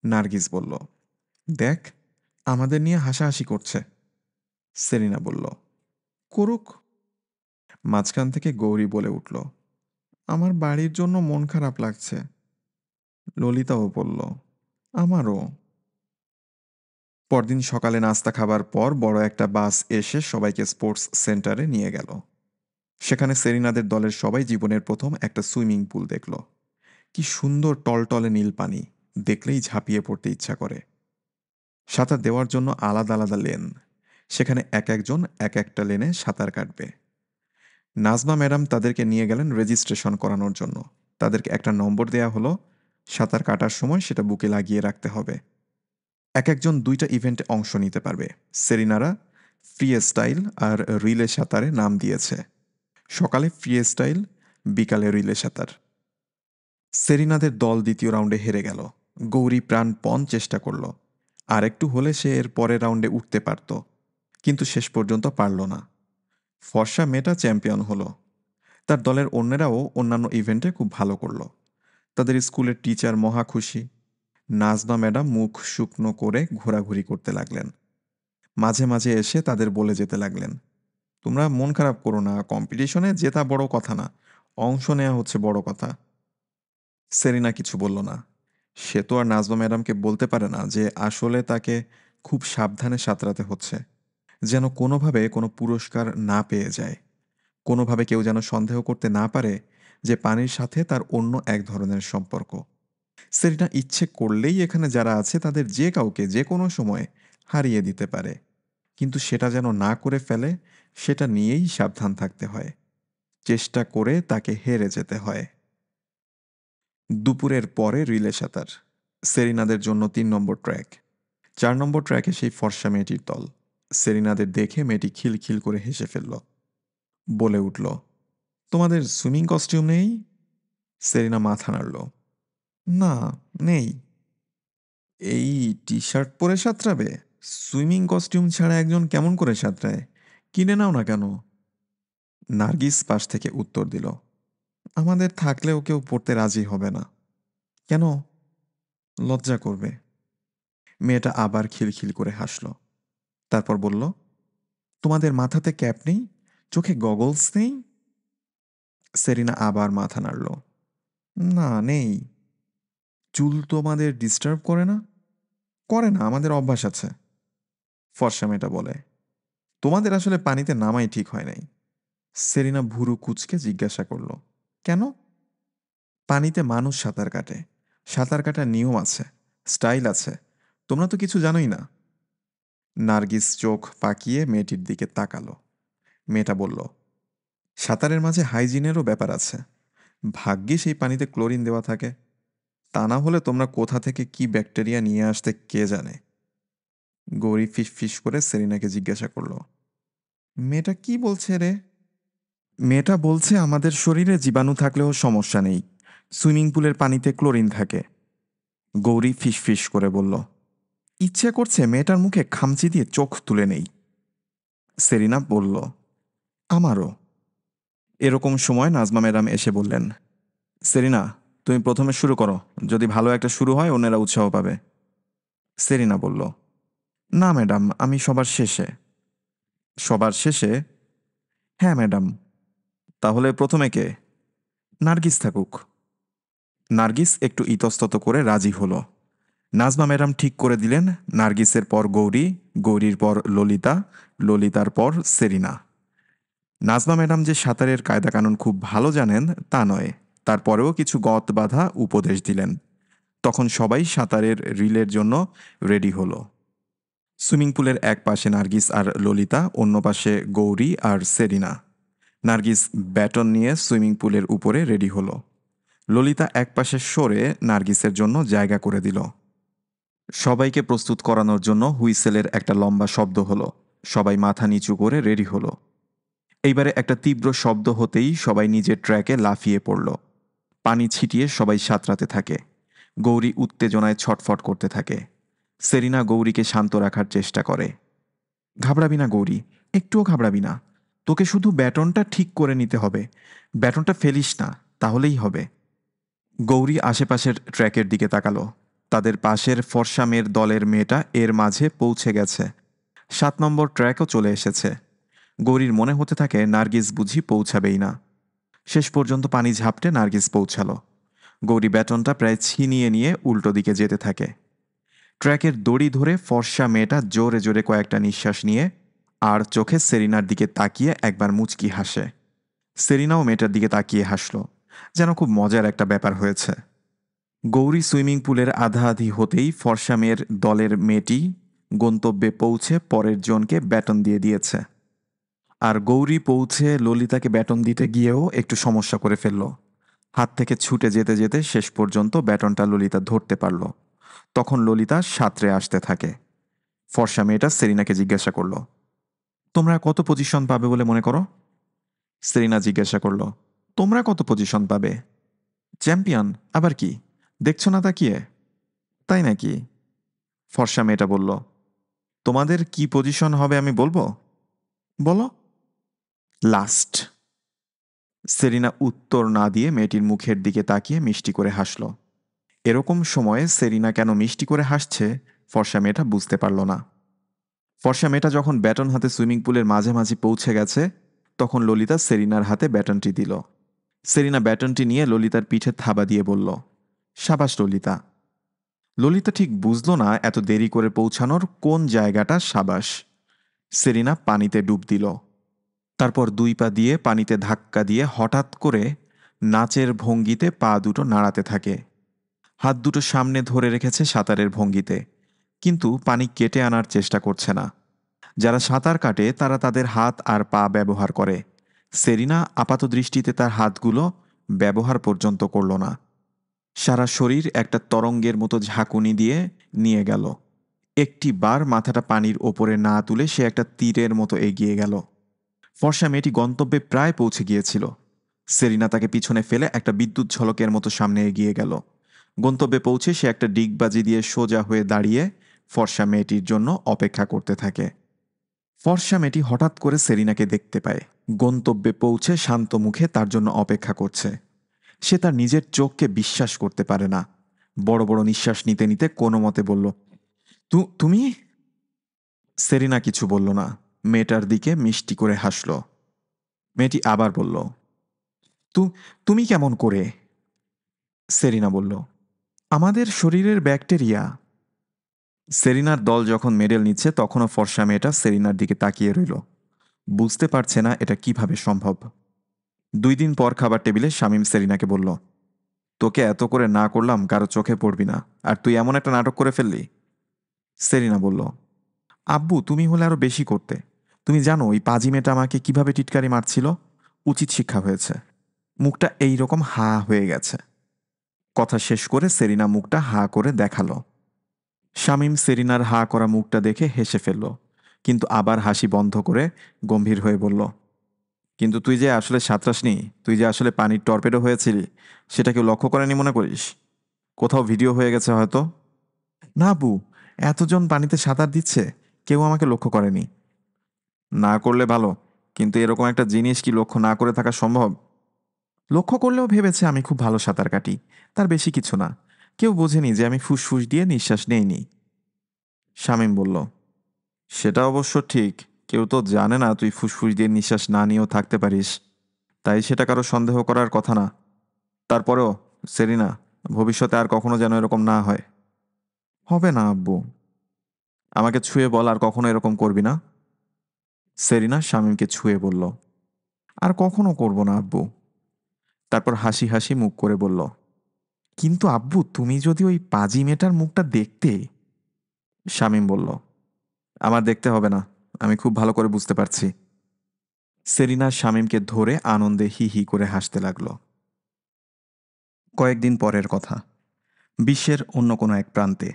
নার্গিস বলল, দেখ, আমাদের নিয়ে হাসাহাসি করছে। সেরিনা বলল, করুক। মাঝখান থেকে গৌরী বলে উঠল, আমার বাড়ির জন্য মন খারাপ লাগছে। ললিতাও বলল, আমারও। পরদিন সকালে নাস্তা খাবার পর বড় একটা বাস এসে সবাইকে স্পোর্টস সেন্টারে নিয়ে গেল। সেখানে সেরিনাদের দলের সবাই জীবনের প্রথম একটা সুইমিং পুল দেখল। কি সুন্দর টলটলে নীল পানি, দেখলেই ঝাঁপিয়ে পড়তে ইচ্ছা করে। সাঁতার দেওয়ার জন্য আলাদা আলাদা লেন, সেখানে এক একজন এক একটা লেনে সাঁতার কাটবে। নাজমা ম্যাডাম তাদেরকে নিয়ে গেলেন রেজিস্ট্রেশন করানোর জন্য। তাদেরকে একটা নম্বর দেয়া হলো, সাঁতার কাটার সময় সেটা বুকে লাগিয়ে রাখতে হবে। এক একজন 2টা ইভেন্টে অংশ নিতে পারবে। সেরিনারা ফ্রি স্টাইল আর রিলে সাঁতারে নাম দিয়েছে। সকালে ফ্রি স্টাইল, বিকালে রিলে সাঁতার। সেরিনাদের দল দ্বিতীয় রাউন্ডে হেরে গেল। গৌরী প্রাণপণ চেষ্টা করল, আর একটু হলে সে এর পরের রাউন্ডে উঠতে পারত, কিন্তু শেষ পর্যন্ত পারল না। ফর্সা মেয়েটা চ্যাম্পিয়ন হলো। তার দলের অন্যরাও অন্যান্য ইভেন্টে খুব ভালো করল। তাদের স্কুলের টিচার মহা খুশি। নাজমা ম্যাডাম মুখ শুকনো করে ঘোরাঘুরি করতে লাগলেন। মাঝে মাঝে এসে তাদের বলে যেতে লাগলেন, তোমরা মন খারাপ করো না, কম্পিটিশনে জেতা বড় কথা না, অংশ নেওয়া হচ্ছে বড় কথা। সেরিনা কিছু বলল না। সে তো আর নাজমা ম্যাডামকে বলতে পারে না যে আসলে তাকে খুব সাবধানে সাঁতরাতে হচ্ছে, যেন কোনোভাবে কোনো পুরস্কার না পেয়ে যায়, কোনোভাবে কেউ যেন সন্দেহ করতে না পারে যে পানির সাথে তার অন্য এক ধরনের সম্পর্ক। সেরিনা ইচ্ছে করলেই এখানে যারা আছে তাদের যে কাউকে যে কোনো সময় হারিয়ে দিতে পারে, কিন্তু সেটা যেন না করে ফেলে, সেটা নিয়েই সাবধান থাকতে হয়। চেষ্টা করে তাকে হেরে যেতে হয়। দুপুরের পরে রিলে সাঁতার। সেরিনাদের জন্য 3 নম্বর ট্র্যাক। 4 নম্বর ট্র্যাকে সেই ফর্সা মেয়েটির দল। সেরিনাদের দেখে মেয়েটি খিলখিল করে হেসে ফেলল। বলে উঠল, তোমাদের সুইমিং কস্টিউম নেই? সেরিনা মাথা নাড়ল, না, নেই। এই টি শার্ট পরে সাঁতরাবে? সুইমিং কস্টিউম ছাড়া একজন কেমন করে সাঁতরায়? কিনে নাও না কেন? নার্গিস পাশ থেকে উত্তর দিল, আমাদের থাকলেও কেউ পড়তে রাজি হবে না। কেন? লজ্জা করবে। মেয়েটা আবার খিলখিল করে হাসল। তারপর বলল, তোমাদের মাথাতে ক্যাপ নেই? চোখে গগলস নেই? সেরিনা আবার মাথা নাড়ল, না, নেই। চুল তোমাদের ডিস্টার্ব করে না? করে না, আমাদের অভ্যাস আছে। ফর্সা মেয়েটা বলে। তোমাদের আসলে পানিতে নামাই ঠিক হয় নাই। সেরিনা ভুরু কুঁচকে জিজ্ঞাসা করল, কেন? পানিতে মানুষ সাঁতার কাটে। সাঁতার কাটার নিয়ম আছে, স্টাইল আছে। তোমরা তো কিছু জানোই না। নার্গিস চোখ পাকিয়ে মেয়েটির দিকে তাকালো। মেয়েটা বলল, সাঁতারের মাঝে হাইজিনেরও ব্যাপার আছে। ভাগ্যে সেই পানিতে ক্লোরিন দেওয়া থাকে। তা না হলে তোমরা কোথা থেকে কি ব্যাকটেরিয়া নিয়ে আসতে কে জানে। গৌরী ফিস ফিস করে সেরিনাকে জিজ্ঞাসা করল, মেয়েটা কি বলছে রে? মেয়েটা বলছে আমাদের শরীরে জীবাণু থাকলেও সমস্যা নেই, সুইমিং পুলের পানিতে ক্লোরিন থাকে। গৌরী ফিস ফিস করে বলল। ইচ্ছে করছে মেয়েটার মুখে খামচি দিয়ে চোখ তুলে নেই। সেরিনা বলল, আমারও। এরকম সময় নাজমা ম্যাডাম এসে বললেন, সেরিনা, তুমি প্রথমে শুরু করো। যদি ভালো একটা শুরু হয় অন্যেরা উৎসাহ পাবে। সেরিনা বলল, না ম্যাডাম, আমি সবার শেষে। সবার শেষে? হ্যাঁ ম্যাডাম। তাহলে প্রথমে কে? নার্গিস থাকুক। নার্গিস একটু ইতস্তত করে রাজি হলো। নাজমা ম্যাডাম ঠিক করে দিলেন, নার্গিসের পর গৌরী, গৌরীর পর ললিতা, ললিতার পর সেরিনা। নাজমা ম্যাডাম যে সাঁতারের কায়দাকানুন খুব ভালো জানেন তা নয়, তারপরেও কিছু গত বাঁধা উপদেশ দিলেন। তখন সবাই সাঁতারের রিলের জন্য রেডি হলো। সুইমিং পুলের এক পাশে নার্গিস আর ললিতা, অন্য পাশে গৌরী আর সেরিনা। নার্গিস ব্যাটন নিয়ে সুইমিং পুলের উপরে রেডি হলো। ললিতা এক পাশে সরে নার্গিসের জন্য জায়গা করে দিল। সবাইকে প্রস্তুত করানোর জন্য হুইসেলের একটা লম্বা শব্দ হলো। সবাই মাথা নিচু করে রেডি হলো। এইবারে একটা তীব্র শব্দ হতেই সবাই নিজের ট্র্যাকে লাফিয়ে পড়ল। পানি ছিটিয়ে সবাই সাঁতরাতে থাকে। গৌরী উত্তেজনায় ছটফট করতে থাকে। সেরিনা গৌরীকে শান্ত রাখার চেষ্টা করে। ঘাবড়াবি না গৌরী, একটুও ঘাবড়াবি না। তোকে শুধু ব্যাটনটা ঠিক করে নিতে হবে। ব্যাটনটা ফেলিস না, তাহলেই হবে। গৌরী আশেপাশের ট্র্যাকের দিকে তাকালো। তাদের পাশের ফর্সা মেয়ের দলের মেয়েটা এর মাঝে পৌঁছে গেছে। 7 নম্বর ট্র্যাকও চলে এসেছে। গৌরীর মনে হতে থাকে নার্গিস বুঝি পৌঁছাবেই না। শেষ পর্যন্ত পানি ঝাপটে নার্গিস পৌঁছালো। গৌরী ব্যাটনটা প্রায় ছিনিয়ে নিয়ে উল্টো দিকে যেতে থাকে। ট্র্যাকের দড়ি ধরে ফর্সা মেয়েটা জোরে জোরে কয়েকটা নিঃশ্বাস নিয়ে আর চোখে সেরিনার দিকে তাকিয়ে একবার মুচকি হাসে। সেরিনাও মেয়েটার দিকে তাকিয়ে হাসল, যেন খুব মজার একটা ব্যাপার হয়েছে। গৌরী সুইমিং পুলের আধাআধি হতেই ফর্সা মেয়ের দলের মেয়েটি গন্তব্যে পৌঁছে পরের জনকে ব্যাটন দিয়ে দিয়েছে। আর গৌরী পৌঁছে ললিতাকে ব্যাটন দিতে গিয়েও একটু সমস্যা করে ফেলল। হাত থেকে ছুটে যেতে যেতে শেষ পর্যন্ত ব্যাটনটা ললিতা ধরতে পারল। তখন ললিতা সাঁতরে আসতে থাকে। ফর্সা মেয়েটা সেরিনাকে জিজ্ঞাসা করল, তোমরা কত পজিশন পাবে বলে মনে করো? সেরিনা জিজ্ঞাসা করল, তোমরা কত পজিশন পাবে? চ্যাম্পিয়ন আবার কি, দেখছো না তাকিয়ে? তাই নাকি? ফর্সা মেয়েটা বলল, তোমাদের কি পজিশন হবে আমি বলবো? বলো। লাস্ট। সেরিনা উত্তর না দিয়ে মেয়েটির মুখের দিকে তাকিয়ে মিষ্টি করে হাসল। এরকম সময়ে সেরিনা কেন মিষ্টি করে হাসছে ফর্সা মেয়েটা বুঝতে পারল না। ফর্সা মেয়েটা যখন ব্যাটন হাতে সুইমিং পুলের মাঝামাঝি পৌঁছে গেছে, তখন ললিতা সেরিনার হাতে ব্যাটনটি দিল। সেরিনা ব্যাটনটি নিয়ে ললিতার পিঠে থাবা দিয়ে বলল, সাবাস ললিতা। ললিতা ঠিক বুঝল না এত দেরি করে পৌঁছানোর কোন জায়গাটা সাবাস। সেরিনা পানিতে ডুব দিল। তারপর 2 পা দিয়ে পানিতে ধাক্কা দিয়ে হঠাৎ করে নাচের ভঙ্গিতে পা দুটো নাড়াতে থাকে। হাত দুটো সামনে ধরে রেখেছে সাঁতারের ভঙ্গিতে, কিন্তু পানি কেটে আনার চেষ্টা করছে না। যারা সাঁতার কাটে তারা তাদের হাত আর পা ব্যবহার করে। সেরিনা আপাত দৃষ্টিতে তার হাতগুলো ব্যবহার পর্যন্ত করল না। সারা শরীর একটা তরঙ্গের মতো ঝাঁকুনি দিয়ে নিয়ে গেল। একটি বার মাথাটা পানির ওপরে না তুলে সে একটা তীরের মতো এগিয়ে গেল। ফর্সা মেয়েটি গন্তব্যে প্রায় পৌঁছে গিয়েছিল। সেরিনা তাকে পিছনে ফেলে একটা বিদ্যুৎ ঝলকের মতো সামনে এগিয়ে গেল। গন্তব্যে পৌঁছে সে একটা ডিগবাজি দিয়ে সোজা হয়ে দাঁড়িয়ে ফর্সা মেয়েটির জন্য অপেক্ষা করতে থাকে। ফর্সা মেয়েটি হঠাৎ করে সেরিনাকে দেখতে পায়। গন্তব্যে পৌঁছে শান্ত মুখে তার জন্য অপেক্ষা করছে। সে তার নিজের চোখকে বিশ্বাস করতে পারে না। বড় বড় নিঃশ্বাস নিতে নিতে কোনো মতে বলল, তুমি? সেরিনা কিছু বলল না, মেয়েটার দিকে মিষ্টি করে হাসল। মেয়েটি আবার বলল, তুমি কেমন করে? সেরিনা বলল, আমাদের শরীরের ব্যাকটেরিয়া। সেরিনার দল যখন মেডেল নিচ্ছে তখনও ফর্সা মেয়েটা সেরিনার দিকে তাকিয়ে রইল। বুঝতে পারছে না এটা কিভাবে সম্ভব। 2 দিন পর খাবার টেবিলে শামীম সেরিনাকে বলল, তোকে এত করে না করলাম কারো চোখে পড়বি না, আর তুই এমন একটা নাটক করে ফেললি। সেরিনা বলল, আব্বু তুমি হলে আরো বেশি করতে। তুমি জানো ওই পাজি মেয়েটা আমাকে কিভাবে টিটকারি মারছিল? উচিত শিক্ষা হয়েছে। মুখটা এই রকম হা হয়ে গেছে। কথা শেষ করে সেরিনা মুখটা হা করে দেখালো। শামীম সেরিনার হা করা মুখটা দেখে হেসে ফেলল, কিন্তু আবার হাসি বন্ধ করে গম্ভীর হয়ে বলল, কিন্তু তুই যে আসলে সাঁতরাসনি, তুই যে আসলে পানির টর্পেডো হয়েছিলি, সেটা কেউ লক্ষ্য করেনি মনে করিস? কোথাও ভিডিও হয়ে গেছে হয়তো। না বু, এতজন পানিতে সাঁতার দিচ্ছে, কেউ আমাকে লক্ষ্য করেনি। না করলে ভালো, কিন্তু এরকম একটা জিনিস কি লক্ষ্য না করে থাকা সম্ভব? লক্ষ্য করলেও ভেবেছে আমি খুব ভালো সাঁতার কাটি, তার বেশি কিছু না। কেউ বোঝেনি যে আমি ফুসফুস দিয়ে নিঃশ্বাস নেইনি। শামীম বলল, সেটা অবশ্য ঠিক। কেউ তো জানে না তুই ফুসফুস দিয়ে নিঃশ্বাস না নিয়েও থাকতে পারিস, তাই সেটা কারো সন্দেহ করার কথা না। তারপরেও সেরিনা, ভবিষ্যতে আর কখনো যেন এরকম না হয়। হবে না আব্বু। আমাকে ছুঁয়ে বল আর কখনো এরকম করবি না। সেরিনা শামীমকে ছুঁয়ে বলল, আর কখনো করব না আব্বু। তারপর হাসি হাসি মুখ করে বলল, কিন্তু আব্বু তুমি যদি ওই পাজি মেয়েটার মুখটা দেখতে। শামীম বলল, আমার দেখতে হবে না, আমি খুব ভালো করে বুঝতে পারছি। সেরিনা শামীমকে ধরে আনন্দে হি হি করে হাসতে লাগলো। কয়েকদিন পরের কথা। বিশ্বের অন্য কোনো এক প্রান্তে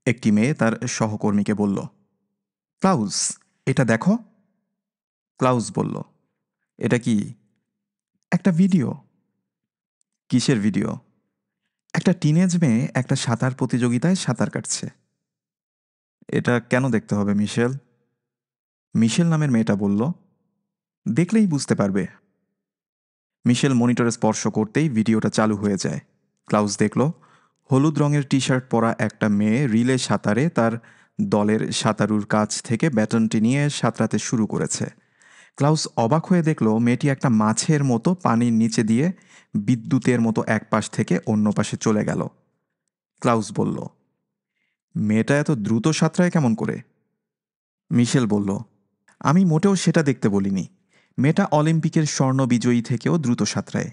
একটি মেয়ে তার সহকর্মীকে বলল, ক্লাউস, এটা দেখো। ক্লাউস বলল, এটা কি? একটা ভিডিও। কিসের ভিডিও? একটা টিনেজ মেয়ে একটা সাঁতার প্রতিযোগিতায় সাঁতার কাটছে। এটা কেন দেখতে হবে মিশেল? মিশেল নামের মেয়েটা বলল, দেখলেই বুঝতে পারবে। মিশেল মনিটরে স্পর্শ করতেই ভিডিওটা চালু হয়ে যায়। ক্লাউস দেখল, হলুদ রঙের টি শার্ট পরা একটা মেয়ে রিলে সাঁতারে তার দলের সাঁতারুর কাছ থেকে ব্যাটনটি নিয়ে সাঁতরাতে শুরু করেছে। ক্লাউস অবাক হয়ে দেখল মেয়েটি একটা মাছের মতো পানির নিচে দিয়ে বিদ্যুতের মতো এক পাশ থেকে অন্য পাশে চলে গেল। ক্লাউস বলল, মেয়েটা এত দ্রুত সাঁতরায় কেমন করে? মিশেল বলল, আমি মোটেও সেটা দেখতে বলিনি। মেয়েটা অলিম্পিকের স্বর্ণ বিজয়ী থেকেও দ্রুত সাঁতরায়,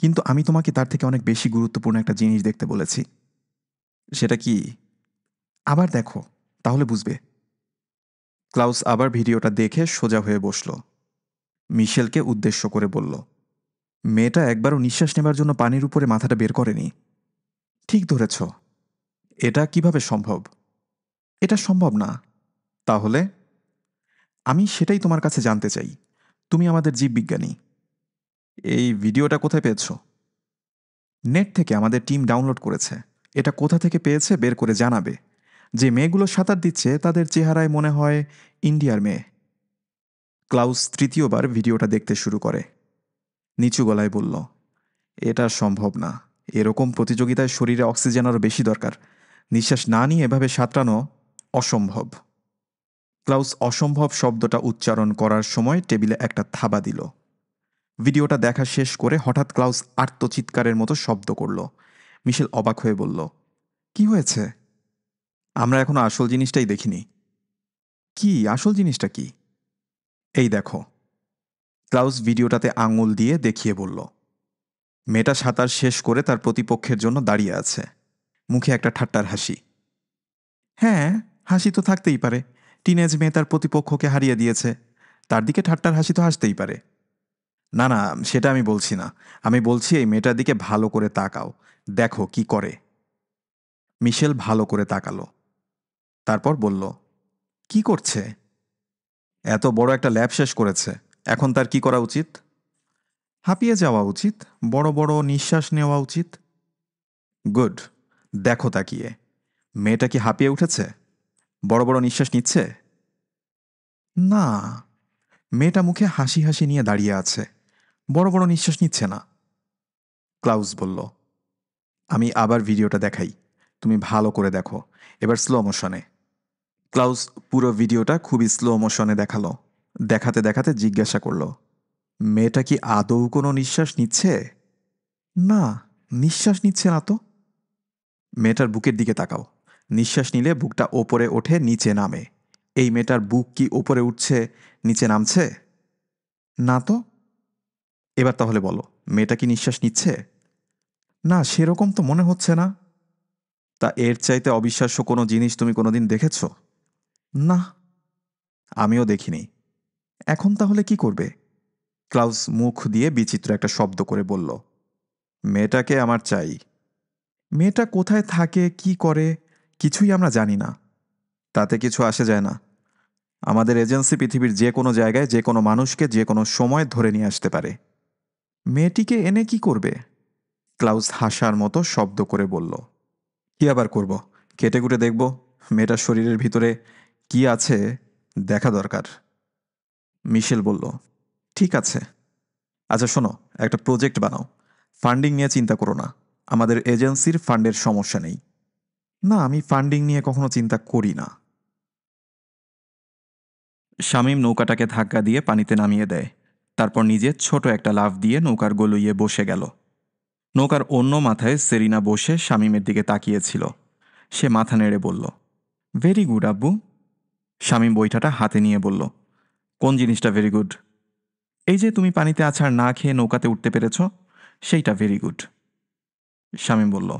কিন্তু আমি তোমাকে তার থেকে অনেক বেশি গুরুত্বপূর্ণ একটা জিনিস দেখতে বলেছি। সেটা কি? আবার দেখো, তাহলে বুঝবে। ক্লাউস আবার ভিডিওটা দেখে সোজা হয়ে বসল। মিশেলকে উদ্দেশ্য করে বলল, মেয়েটা একবারও নিঃশ্বাস নেবার জন্য পানির উপরে মাথাটা বের করেনি। ঠিক ধরেছ। এটা কিভাবে সম্ভব? এটা সম্ভব না। তাহলে? আমি সেটাই তোমার কাছে জানতে চাই। তুমি আমাদের জীববিজ্ঞানী। এই ভিডিওটা কোথায় পেয়েছো? নেট থেকে আমাদের টিম ডাউনলোড করেছে। এটা কোথা থেকে পেয়েছে বের করে জানাবে। যে মেয়েগুলো সাঁতার দিচ্ছে তাদের চেহারায় মনে হয় ইন্ডিয়ার মেয়ে। ক্লাউস তৃতীয়বার ভিডিওটা দেখতে শুরু করে। নিচু গলায় বলল, এটা সম্ভব না। এরকম প্রতিযোগিতায় শরীরে অক্সিজেন আরও বেশি দরকার। নিঃশ্বাস না নিয়ে এভাবে সাঁতরানো অসম্ভব। ক্লাউস অসম্ভব শব্দটা উচ্চারণ করার সময় টেবিলে একটা থাবা দিল। ভিডিওটা দেখা শেষ করে হঠাৎ ক্লাউস আর্তচিৎকারের মতো শব্দ করল। মিশেল অবাক হয়ে বলল, কি হয়েছে? আমরা এখনো আসল জিনিসটাই দেখিনি। কি আসল জিনিসটা কি? এই দেখো। ক্লাউস ভিডিওটাতে আঙুল দিয়ে দেখিয়ে বলল, মেয়েটা সাঁতার শেষ করে তার প্রতিপক্ষের জন্য দাঁড়িয়ে আছে, মুখে একটা ঠাট্টার হাসি। হ্যাঁ, হাসি তো থাকতেই পারে। টিনেজ মেয়ে তার প্রতিপক্ষকে হারিয়ে দিয়েছে, তার দিকে ঠাট্টার হাসি তো হাসতেই পারে। না না, সেটা আমি বলছি না। আমি বলছি এই মেয়েটার দিকে ভালো করে তাকাও, দেখো কি করে। মিশেল ভালো করে তাকালো, তারপর বলল, কি করছে? এত বড় একটা ল্যাব শেষ করেছে, এখন তার কি করা উচিত? হাঁপিয়ে যাওয়া উচিত, বড় বড় নিঃশ্বাস নেওয়া উচিত। গুড। দেখো তাকিয়ে, মেয়েটা কি হাঁপিয়ে উঠেছে? বড় বড় নিঃশ্বাস নিচ্ছে? না, মেয়েটা মুখে হাসি হাসি নিয়ে দাঁড়িয়ে আছে, বড় বড় নিঃশ্বাস নিচ্ছে না। ক্লাউস বলল, আমি আবার ভিডিওটা দেখাই, তুমি ভালো করে দেখো, এবার স্লো মোশনে। ক্লাউস পুরো ভিডিওটা খুবই স্লো মোশনে দেখালো। দেখাতে দেখাতে জিজ্ঞাসা করল, মেয়েটা কি আদৌ কোনো নিঃশ্বাস নিচ্ছে? না, নিঃশ্বাস নিচ্ছে না তো। মেয়েটার বুকের দিকে তাকাও, নিঃশ্বাস নিলে বুকটা ওপরে ওঠে, নিচে নামে। এই মেয়েটার বুক কি ওপরে উঠছে, নিচে নামছে? না তো। এবার তাহলে বলো, মেয়েটা কি নিঃশ্বাস নিচ্ছে? না, সেরকম তো মনে হচ্ছে না। তা এর চাইতে অবিশ্বাস্য কোনো জিনিস তুমি কোনোদিন দেখেছ? না, আমিও দেখিনি। এখন তাহলে কি করবে? ক্লাউস মুখ দিয়ে বিচিত্র একটা শব্দ করে বলল, মেয়েটাকে আমার চাই। মেয়েটা কোথায় থাকে, কি করে, কিছুই আমরা জানি না। তাতে কিছু আসে যায় না। আমাদের এজেন্সি পৃথিবীর যে কোনো জায়গায় যে কোনো মানুষকে যে কোনো সময় ধরে নিয়ে আসতে পারে। মেয়েটিকে এনে কি করবে? ক্লাউস হাসার মতো শব্দ করে বলল, কি আবার করব? কেটে কুটে দেখব। মেয়েটার শরীরের ভিতরে কি আছে দেখা দরকার। মিশেল বলল, ঠিক আছে। আচ্ছা শোনো, একটা প্রজেক্ট বানাও। ফান্ডিং নিয়ে চিন্তা করো না। আমাদের এজেন্সির ফান্ডের সমস্যা নেই। না, আমি ফান্ডিং নিয়ে কখনো চিন্তা করি না। শামীম নৌকাটাকে ধাক্কা দিয়ে পানিতে নামিয়ে দেয়। তারপর নিজে ছোট একটা লাফ দিয়ে নৌকার গলুইয়ে বসে গেল। নৌকার অন্য মাথায় সেরিনা বসে শামীমের দিকে তাকিয়েছিল। সে মাথা নেড়ে বলল, ভেরি গুড আব্বু। শামীম বৈঠাটা হাতে নিয়ে বলল, কোন জিনিসটা ভেরি গুড? এই যে তুমি পানিতে আছাড় না খেয়ে নৌকাতে উঠতে পেরেছ, সেইটা ভেরি গুড। শামীম বলল,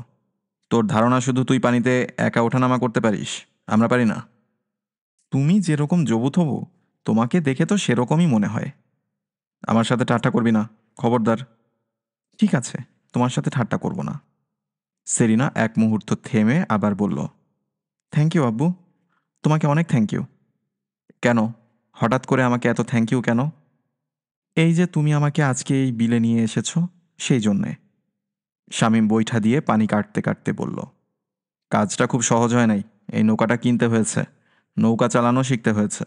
তোর ধারণা শুধু তুই পানিতে একা ওঠানামা করতে পারিস, আমরা পারি না? তুমি যেরকম জবুথবু, তোমাকে দেখে তো সেরকমই মনে হয়। আমার সাথে ঠাট্টা করবি না, খবরদার। ঠিক আছে, তোমার সাথে ঠাট্টা করব না। সেরিনা এক মুহূর্ত থেমে আবার বলল, থ্যাংক ইউ আব্বু, তোমাকে অনেক থ্যাংক ইউ। কেন? হঠাৎ করে আমাকে এত থ্যাংক ইউ কেন? এই যে তুমি আমাকে আজকে এই বিলে নিয়ে এসেছ, সেই জন্যে। শামীম বৈঠা দিয়ে পানি কাটতে কাটতে বলল, কাজটা খুব সহজ হয় নাই। এই নৌকাটা কিনতে হয়েছে, নৌকা চালানো শিখতে হয়েছে।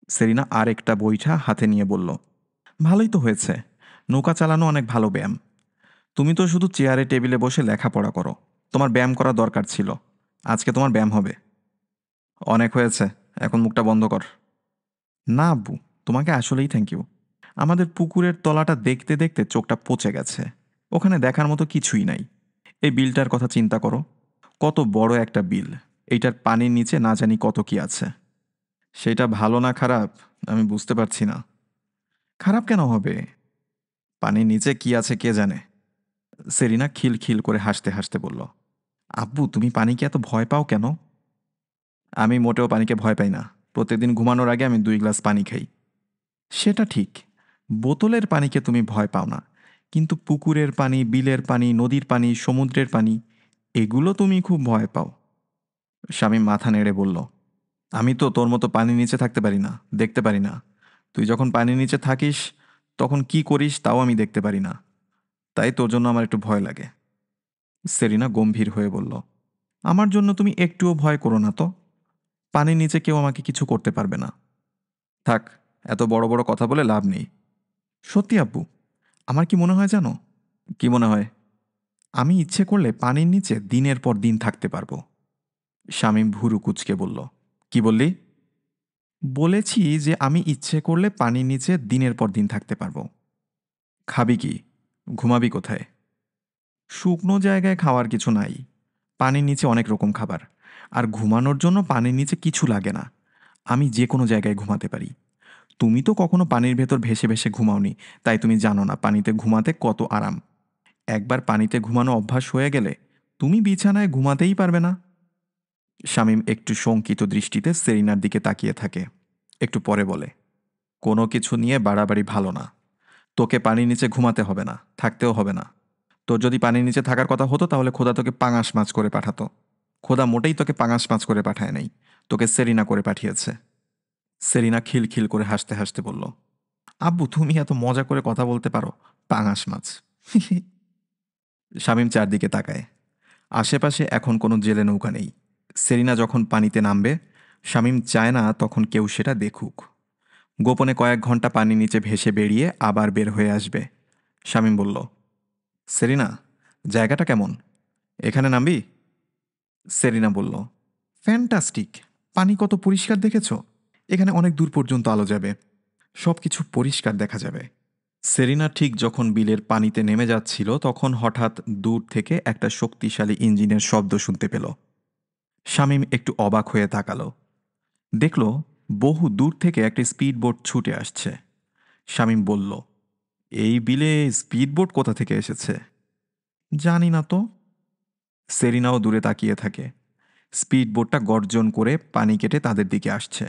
সেরিনা আরেকটা বৈঠা হাতে নিয়ে বলল, ভালোই তো হয়েছে। নৌকা চালানো অনেক ভালো ব্যায়াম। তুমি তো শুধু চেয়ারে টেবিলে বসে লেখাপড়া করো, তোমার ব্যায়াম করা দরকার ছিল। আজকে তোমার ব্যায়াম হবে। অনেক হয়েছে, এখন মুখটা বন্ধ কর। না আব্বু, তোমাকে আসলেই থ্যাংক ইউ। আমাদের পুকুরের তলাটা দেখতে দেখতে চোখটা পচে গেছে। ওখানে দেখার মতো কিছুই নাই। এই বিলটার কথা চিন্তা করো, কত বড় একটা বিল। এইটার পানির নিচে না জানি কত কি আছে। সেটা ভালো না খারাপ আমি বুঝতে পারছি না। খারাপ কেন হবে? পানির নিচে কি আছে কে জানে। সেরিনা খিলখিল করে হাসতে হাসতে বলল, আব্বু তুমি পানিকে এত ভয় পাও কেন? আমি মোটেও পানিকে ভয় পাই না। প্রত্যেকদিন ঘুমানোর আগে আমি 2 গ্লাস পানি খাই। সেটা ঠিক, বোতলের পানিকে তুমি ভয় পাও না, কিন্তু পুকুরের পানি, বিলের পানি, নদীর পানি, সমুদ্রের পানি, এগুলো তুমি খুব ভয় পাও। স্বামী মাথা নেড়ে বলল, আমি তো তোর মতো পানির নিচে থাকতে পারি না, দেখতে পারি না। তুই যখন পানির নিচে থাকিস তখন কি করিস তাও আমি দেখতে পারি না। তাই তোর জন্য আমার একটু ভয় লাগে। সেরিনা গম্ভীর হয়ে বলল, আমার জন্য তুমি একটুও ভয় করো না তো। পানির নিচে কেউ আমাকে কিছু করতে পারবে না। থাক, এত বড় বড় কথা বলে লাভ নেই। সত্যি আব্বু, আমার কি মনে হয় জানো? কি মনে হয়? আমি ইচ্ছে করলে পানির নিচে দিনের পর দিন থাকতে পারবো। শামীম ভুরু কুঁচকে বলল, কি বললি? বলেছি যে আমি ইচ্ছে করলে পানির নিচে দিনের পর দিন থাকতে পারবো। খাবি কি? ঘুমাবি কোথায়? শুকনো জায়গায় খাওয়ার কিছু নাই। পানির নিচে অনেক রকম খাবার। আর ঘুমানোর জন্য পানির নিচে কিছু লাগে না। আমি যে কোনো জায়গায় ঘুমাতে পারি। তুমি তো কখনো পানির ভেতর ভেসে ভেসে ঘুমাওনি, তাই তুমি জানো না পানিতে ঘুমাতে কত আরাম। একবার পানিতে ঘুমানো অভ্যাস হয়ে গেলে তুমি বিছানায় ঘুমাতেই পারবে না। শামীম একটু শঙ্কিত দৃষ্টিতে সেরিনার দিকে তাকিয়ে থাকে। একটু পরে বলে, কোনো কিছু নিয়ে বাড়াবাড়ি ভালো না। তোকে পানির নিচে ঘুমাতে হবে না, থাকতেও হবে না। তোর যদি পানির নিচে থাকার কথা হতো তাহলে খোদা তোকে পাঙাশ মাছ করে পাঠাতো। খোদা মোটেই তোকে পাঙাশ মাছ করে পাঠায় নাই, তোকে সেরিনা করে পাঠিয়েছে। সেরিনা খিলখিল করে হাসতে হাসতে বলল, আব্বু তুমি এত মজা করে কথা বলতে পারো, পাঙাশ মাছ। শামীম চারদিকে তাকায়। আশেপাশে এখন কোনো জেলে নৌকা নেই। সেরিনা যখন পানিতে নামবে, শামীম চায় না তখন কেউ সেটা দেখুক। গোপনে কয়েক ঘন্টা পানির নিচে ভেসে বেরিয়ে আবার বের হয়ে আসবে। শামীম বলল, সেরিনা, জায়গাটা কেমন? এখানে নামবি? সেরিনা বলল, ফ্যান্টাস্টিক। পানি কত পরিষ্কার দেখেছ? এখানে অনেক দূর পর্যন্ত আলো যাবে, সব কিছু পরিষ্কার দেখা যাবে। সেরিনা ঠিক যখন বিলের পানিতে নেমে যাচ্ছিল তখন হঠাৎ দূর থেকে একটা শক্তিশালী ইঞ্জিনের শব্দ শুনতে পেল। শামীম একটু অবাক হয়ে তাকালো। দেখল বহু দূর থেকে একটা স্পিডবোট ছুটে আসছে। শামীম বলল, এই বিলে স্পিডবোট কোথা থেকে এসেছে? জানি না তো। সেরিনাও দূরে তাকিয়ে থাকে। স্পিডবোটটা গর্জন করে পানি কেটে তাদের দিকে আসছে।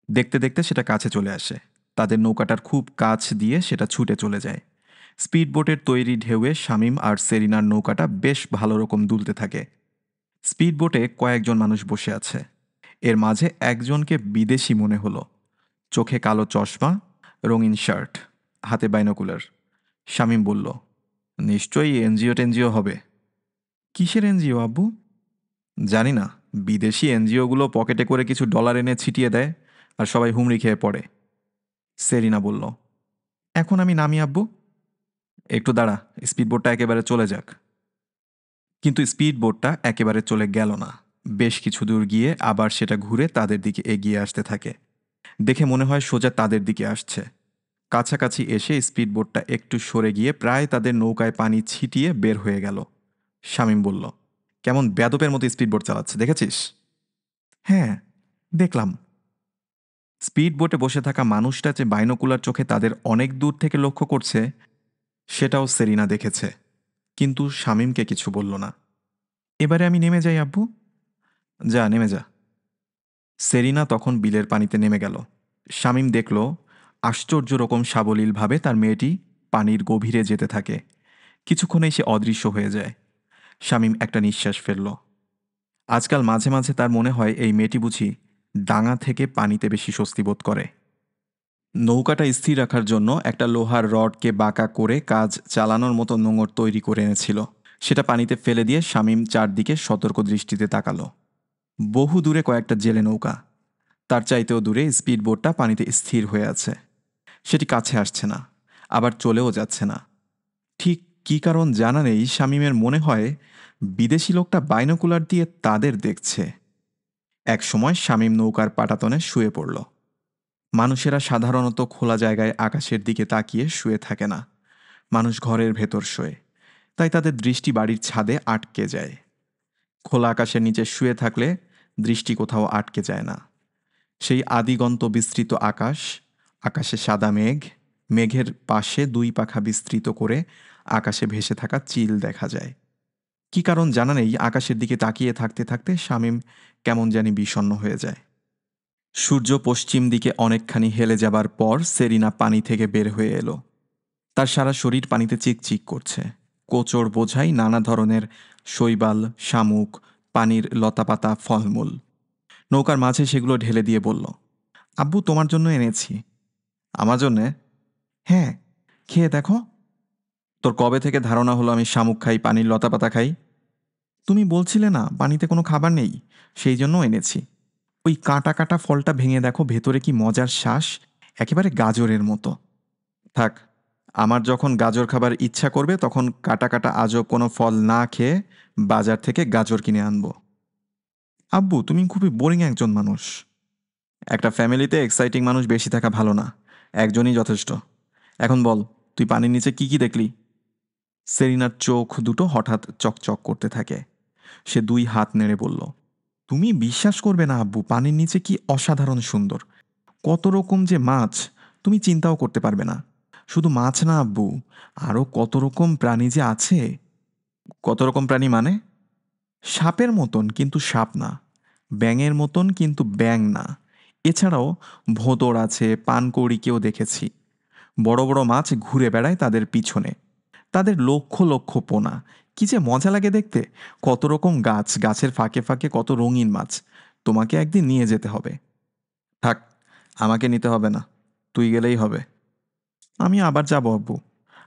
দেখতে দেখতে সেটা কাছে চলে আসে। তাদের নৌকাটার খুব কাছ দিয়ে সেটা ছুটে চলে যায়। স্পিডবোটের তৈরি ঢেউয়ে শামীম আর সেরিনার নৌকাটা বেশ ভালো রকম দুলতে থাকে। স্পিডবোটে কয়েকজন মানুষ বসে আছে। এর মাঝে একজনকে বিদেশি মনে হলো। চোখে কালো চশমা, রঙিন শার্ট, হাতে বাইনোকুলার। শামীম বলল, নিশ্চয়ই এনজিও টেনজিও হবে। কিসের এনজিও আব্বু? জানি না। বিদেশি এনজিওগুলো পকেটে করে কিছু ডলার এনে ছিটিয়ে দেয় আর সবাই হুমড়ি খেয়ে পড়ে। সেরিনা বলল, এখন আমি নামি আব্বু? একটু দাঁড়া, স্পিডবোটটা একেবারে চলে যাক। কিন্তু স্পিডবোটটা একেবারে চলে গেল না। বেশ কিছু দূর গিয়ে আবার সেটা ঘুরে তাদের দিকে এগিয়ে আসতে থাকে। দেখে মনে হয় সোজা তাদের দিকে আসছে। কাছাকাছি এসে স্পিডবোটটা একটু সরে গিয়ে প্রায় তাদের নৌকায় পানি ছিটিয়ে বের হয়ে গেল। শামীম বলল, কেমন বেয়াদবের মতো স্পিডবোট চালাচ্ছে, দেখেছিস? হ্যাঁ, দেখলাম। স্পিডবোটে বসে থাকা মানুষটা যে বাইনোকুলার চোখে তাদের অনেক দূর থেকে লক্ষ্য করছে, সেটাও সেরিনা দেখেছে। কিন্তু শামীমকে কিছু বলল না। এবারে আমি নেমে যাই আব্বু? যা, নেমে যা। সেরিনা তখন বিলের পানিতে নেমে গেল। শামীম দেখল আশ্চর্য রকম সাবলীলভাবে তার মেয়েটি পানির গভীরে যেতে থাকে। কিছুক্ষণেই সে অদৃশ্য হয়ে যায়। শামীম একটা নিঃশ্বাস ফেলল। আজকাল মাঝে মাঝে তার মনে হয় এই মেয়েটি বুঝি ডাঙা থেকে পানিতে বেশি স্বস্তি বোধ করে। নৌকাটা স্থির রাখার জন্য একটা লোহার রডকে বাঁকা করে কাজ চালানোর মতো নোঙর তৈরি করে এনেছিল। সেটা পানিতে ফেলে দিয়ে শামীম চারদিকে সতর্ক দৃষ্টিতে তাকালো। বহু দূরে কয়েকটা জেলে নৌকা। তার চাইতেও দূরে স্পিডবোটটা পানিতে স্থির হয়ে আছে। সেটি কাছে আসছে না, আবার চলেও যাচ্ছে না। ঠিক কী কারণ জানা নেই, শামীমের মনে হয় বিদেশি লোকটা বাইনোকুলার দিয়ে তাদের দেখছে। এক সময় শামীম নৌকার পাটাতনে শুয়ে পড়ল। মানুষেরা সাধারণত খোলা জায়গায় আকাশের দিকে তাকিয়ে শুয়ে থাকে না। মানুষ ঘরের ভেতর শোয়, তাই তাদের দৃষ্টি বাড়ির ছাদে আটকে যায়। খোলা আকাশের নিচে শুয়ে থাকলে দৃষ্টি কোথাও আটকে যায় না। সেই আদিগন্ত বিস্তৃত আকাশ, আকাশে সাদা মেঘ, মেঘের পাশে দুই পাখা বিস্তৃত করে আকাশে ভেসে থাকা চিল দেখা যায়। কি কারণ জানা নেই, আকাশের দিকে তাকিয়ে থাকতে থাকতে শামীম কেমন জানি বিষণ্ণ হয়ে যায়। সূর্য পশ্চিম দিকে অনেকখানি হেলে যাবার পর সেরিনা পানি থেকে বের হয়ে এলো। তার সারা শরীর পানিতে চিকচিক করছে। কোচর বোঝাই নানা ধরনের শৈবাল, শামুক, পানির লতাপাতা, ফলমূল। নৌকার মাঝে সেগুলো ঢেলে দিয়ে বলল, আব্বু তোমার জন্য এনেছি। আমার জন্যে? হ্যাঁ, খেয়ে দেখো। তোর কবে থেকে ধারণা হলো আমি শামুক খাই, পানির লতাপাতা খাই? তুমি বলছিলে না পানিতে কোনো খাবার নেই, সেই জন্য এনেছি। ওই কাঁটা কাঁটা ফলটা ভেঙে দেখো, ভেতরে কি মজার শ্বাস, একেবারে গাজরের মতো। থাক, আমার যখন গাজর খাবার ইচ্ছা করবে তখন কাটা কাটা আজব কোনো ফল না খেয়ে বাজার থেকে গাজর কিনে আনবো। আব্বু তুমি খুবই বোরিং একজন মানুষ। একটা ফ্যামিলিতে এক্সাইটিং মানুষ বেশি থাকা ভালো না, একজনই যথেষ্ট। এখন বল, তুই পানির নিচে কি কি দেখলি? সেরিনার চোখ দুটো হঠাৎ চকচক করতে থাকে। সে দুই হাত নেড়ে বলল, তুমি বিশ্বাস করবে না আব্বু, পানির নিচে কি অসাধারণ সুন্দর। কত রকম যে মাছ, তুমি চিন্তাও করতে পারবে না। শুধু মাছ না আব্বু, আরও কত রকম প্রাণী যে আছে। কত রকম প্রাণী মানে? সাপের মতন কিন্তু সাপ না, ব্যাঙের মতন কিন্তু ব্যাঙ না। এছাড়াও ভোঁদড় আছে, পানকৌড়িকেও দেখেছি। বড় বড় মাছ ঘুরে বেড়ায় তাদের পিছনে। তাদের লক্ষ লক্ষ পোনা। কি যে মজা লাগে দেখতে। কত রকম গাছ, গাছের ফাঁকে ফাঁকে কত রঙিন মাছ। তোমাকে একদিন নিয়ে যেতে হবে। থাক, আমাকে নিতে হবে না, তুই গেলেই হবে। আমি আবার যাবো আব্বু,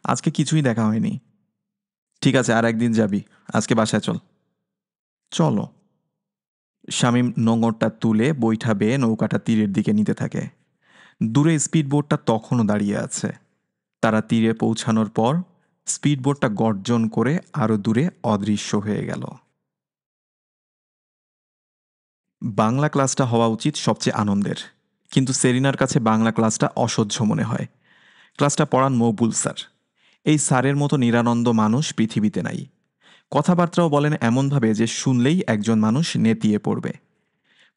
আজকে কিছুই দেখা হয়নি। ঠিক আছে, আর একদিন যাবি, আজকে বাসায় চল। চলো। শামীম নোঙরটা তুলে বৈঠা বেয়ে নৌকাটা তীরের দিকে নিতে থাকে। দূরে স্পিডবোটটা তখনও দাঁড়িয়ে আছে। তারা তীরে পৌঁছানোর পর স্পিডবোটটা গর্জন করে আরও দূরে অদৃশ্য হয়ে গেল। বাংলা ক্লাসটা হওয়া উচিত সবচেয়ে আনন্দের, কিন্তু সেরিনার কাছে বাংলা ক্লাসটা অসহ্য মনে হয়। ক্লাসটা পড়ান মকবুল স্যার। এই স্যারের মতো নিরানন্দ মানুষ পৃথিবীতে নাই। কথাবার্তাও বলেন এমনভাবে যে শুনলেই একজন মানুষ নেতিয়ে পড়বে।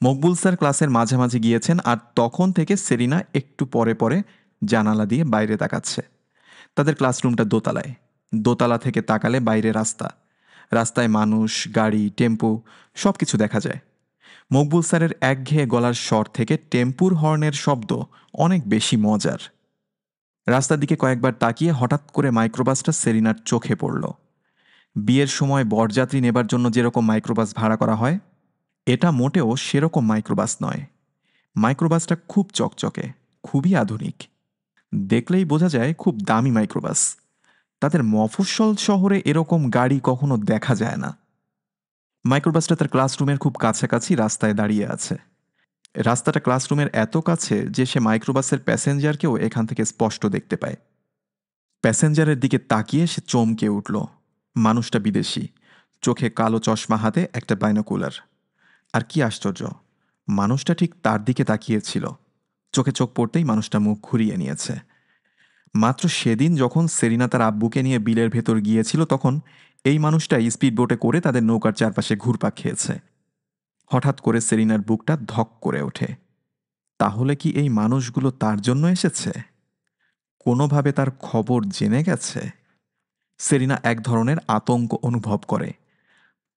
মকবুল স্যার ক্লাসের মাঝামাঝি গিয়েছেন আর তখন থেকে সেরিনা একটু পরে পরে জানালা দিয়ে বাইরে তাকাচ্ছে। তাদের ক্লাসরুমটা দোতলায়। দোতলা থেকে তাকালে বাইরে রাস্তা। রাস্তায় মানুষ, গাড়ি, টেম্পো সব কিছু দেখা যায়। মকবুল স্যারের একঘেয়ে গলার স্বর থেকে টেম্পুর হর্নের শব্দ অনেক বেশি মজার। রাস্তার দিকে কয়েকবার তাকিয়ে হঠাৎ করে মাইক্রোবাসটা সেরিনার চোখে পড়ল। বিয়ের সময় বরযাত্রী নেবার জন্য যেরকম মাইক্রোবাস ভাড়া করা হয়, এটা মোটেও সেরকম মাইক্রোবাস নয়। মাইক্রোবাসটা খুব চকচকে, খুবই আধুনিক। দেখলেই বোঝা যায় খুব দামি মাইক্রোবাস। তাদের মফস্বল শহরে এরকম গাড়ি কখনো দেখা যায় না। মাইক্রোবাসটা তার ক্লাসরুমের খুব কাছাকাছি রাস্তায় দাঁড়িয়ে আছে। রাস্তাটা ক্লাসরুমের এত কাছে যে সে মাইক্রোবাসের প্যাসেঞ্জারকেও এখান থেকে স্পষ্ট দেখতে পায়। প্যাসেঞ্জারের দিকে তাকিয়ে সে চমকে উঠল। মানুষটা বিদেশি, চোখে কালো চশমা, হাতে একটা বাইনোকুলার। আর কি আশ্চর্য, মানুষটা ঠিক তার দিকে তাকিয়েছিল। চোখে চোখ পড়তেই মানুষটা মুখ ঘুরিয়ে নিয়েছে। মাত্র সেদিন যখন সেরিনা তার আব্বুকে নিয়ে বিলের ভেতর গিয়েছিল, তখন এই মানুষটা স্পিড বোটে করে তাদের নৌকার চারপাশে ঘুরপাক খেয়েছে। হঠাৎ করে সেরিনার বুকটা ধক করে ওঠে। তাহলে কি এই মানুষগুলো তার জন্য এসেছে? কোনোভাবে তার খবর জেনে গেছে? সেরিনা এক ধরনের আতঙ্ক অনুভব করে।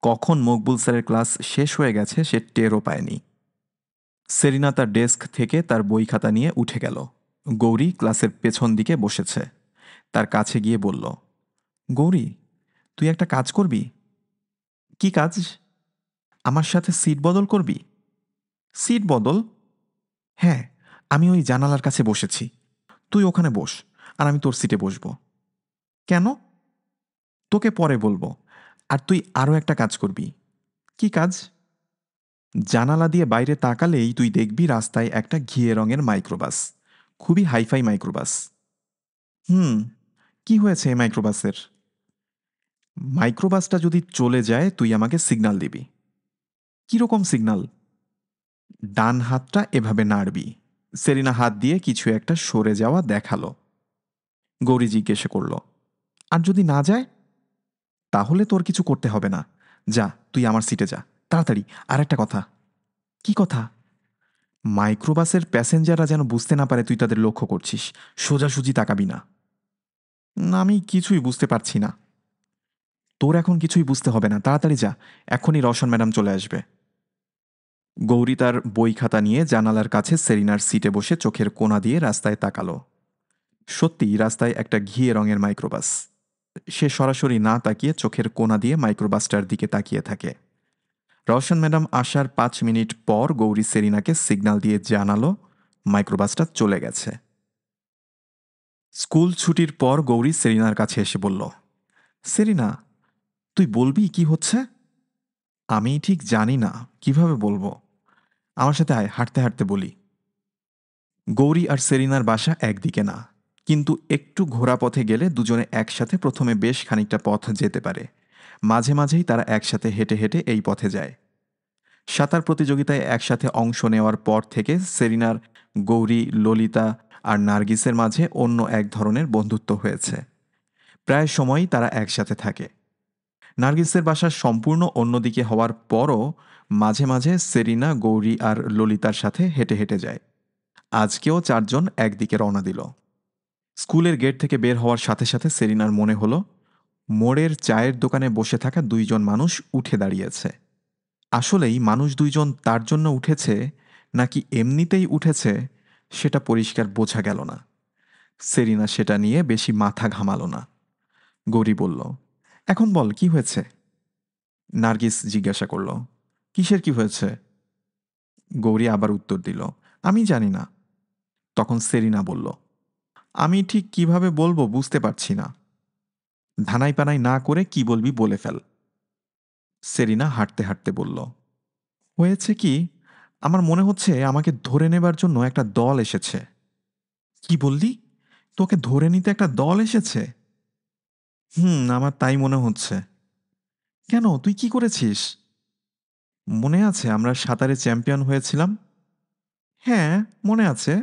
কখন মকবুল স্যারের ক্লাস শেষ হয়ে গেছে সে টেরও পায়নি। সেরিনা তার ডেস্ক থেকে তার বই খাতা নিয়ে উঠে গেল। গৌরী ক্লাসের পেছন দিকে বসেছে। তার কাছে গিয়ে বলল, গৌরী, তুই একটা কাজ করবি? কি কাজ? আমার সাথে সিট বদল করবি? সিট বদল? হ্যাঁ, আমি ওই জানালার কাছে বসেছি। তুই ওখানে বস, আর আমি তোর সিটে বসবো। কেন? তোকে পরে বলবো। আর তুই আরও একটা কাজ করবি। কি কাজ? জানালা দিয়ে বাইরে তাকালেই তুই দেখবি রাস্তায় একটা ঘিয়ে রঙের মাইক্রোবাস, খুবই হাইফাই মাইক্রোবাস। হুম, কি হয়েছে এই মাইক্রোবাসের? মাইক্রোবাসটা যদি চলে যায় তুই আমাকে সিগন্যাল দিবি। কিরকম সিগন্যাল? ডান হাতটা এভাবে নাড়বি। সেরিনা হাত দিয়ে কিছু একটা সরে যাওয়া দেখালো। গৌরী জিজ্ঞেস করল, আর যদি না যায়? তাহলে তোর কিছু করতে হবে না। যা, তুই আমার সিটে যা তাড়াতাড়ি। আর একটা কথা। কি কথা? মাইক্রোবাসের প্যাসেঞ্জাররা যেন বুঝতে না পারে তুই তাদের লক্ষ্য করছিস। সোজাসুজি তাকাবি না। না, আমি কিছুই বুঝতে পারছি না। তোর এখন কিছুই বুঝতে হবে না, তাড়াতাড়ি যা। এখনই রওশন ম্যাডাম চলে আসবে। গৌরী তার বই খাতা নিয়ে জানালার কাছে সেরিনার সিটে বসে চোখের কোণা দিয়ে রাস্তায় তাকালো। সত্যিই রাস্তায় একটা ঘিয়ে রঙের মাইক্রোবাস। সে সরাসরি না তাকিয়ে চোখের কোণা দিয়ে মাইক্রোবাসটার দিকে তাকিয়ে থাকে। রওশন ম্যাডাম আসার 5 মিনিট পর গৌরী সেরিনাকে সিগন্যাল দিয়ে জানালো মাইক্রোবাসটা চলে গেছে। স্কুল ছুটির পর গৌরী সেরিনার কাছে এসে বলল, সেরিনা, তুই বলবি কি হচ্ছে? আমি ঠিক জানি না, কিভাবে বলবো। আমার সাথে আয়, হাঁটতে হাঁটতে বলি। গৌরী আর সেরিনার বাসা একদিকে না, কিন্তু একটু ঘোরা পথে গেলে দুজনে একসাথে প্রথমে বেশ খানিকটা পথ যেতে পারে। মাঝে মাঝেই তারা একসাথে হেঁটে হেঁটে এই পথে যায়। সাঁতার প্রতিযোগিতায় একসাথে অংশ নেওয়ার পর থেকে সেরিনার গৌরী, ললিতা আর নার্গিসের মাঝে অন্য এক ধরনের বন্ধুত্ব হয়েছে। প্রায় সময়ই তারা একসাথে থাকে। নার্গিসের বাসা সম্পূর্ণ অন্যদিকে হওয়ার পরও মাঝে মাঝে সেরিনা গৌরী আর ললিতার সাথে হেঁটে হেঁটে যায়। আজকেও চারজন একদিকে রওনা দিল। স্কুলের গেট থেকে বের হওয়ার সাথে সাথে সেরিনার মনে হলো মোড়ের চায়ের দোকানে বসে থাকা দুইজন মানুষ উঠে দাঁড়িয়েছে। আসলেই মানুষ দুইজন তার জন্য উঠেছে নাকি এমনিতেই উঠেছে সেটা পরিষ্কার বোঝা গেল না। সেরিনা সেটা নিয়ে বেশি মাথা ঘামালো না। গৌরী বলল, এখন বল কি হয়েছে? নার্গিস জিজ্ঞাসা করল, কিসের কি হয়েছে? গৌরী আবার উত্তর দিল, আমি জানি না। তখন সেরিনা বলল, আমি ঠিক কিভাবে বলবো বুঝতে পারছি না। ধানাই পানাই না করে কি বলবি বলে ফেল। সেরিনা হাঁটতে হাঁটতে বলল, হয়েছে কি, আমার মনে হচ্ছে আমাকে ধরে নেবার জন্য একটা দল এসেছে। কি বললি? তোকে ধরে নিতে একটা দল এসেছে? আমার তাই মনে হচ্ছে। কেন, তুই কি করেছিস? মনে আছে আমরা সাঁতারে চ্যাম্পিয়ন হয়েছিলাম? হ্যাঁ, মনে আছে।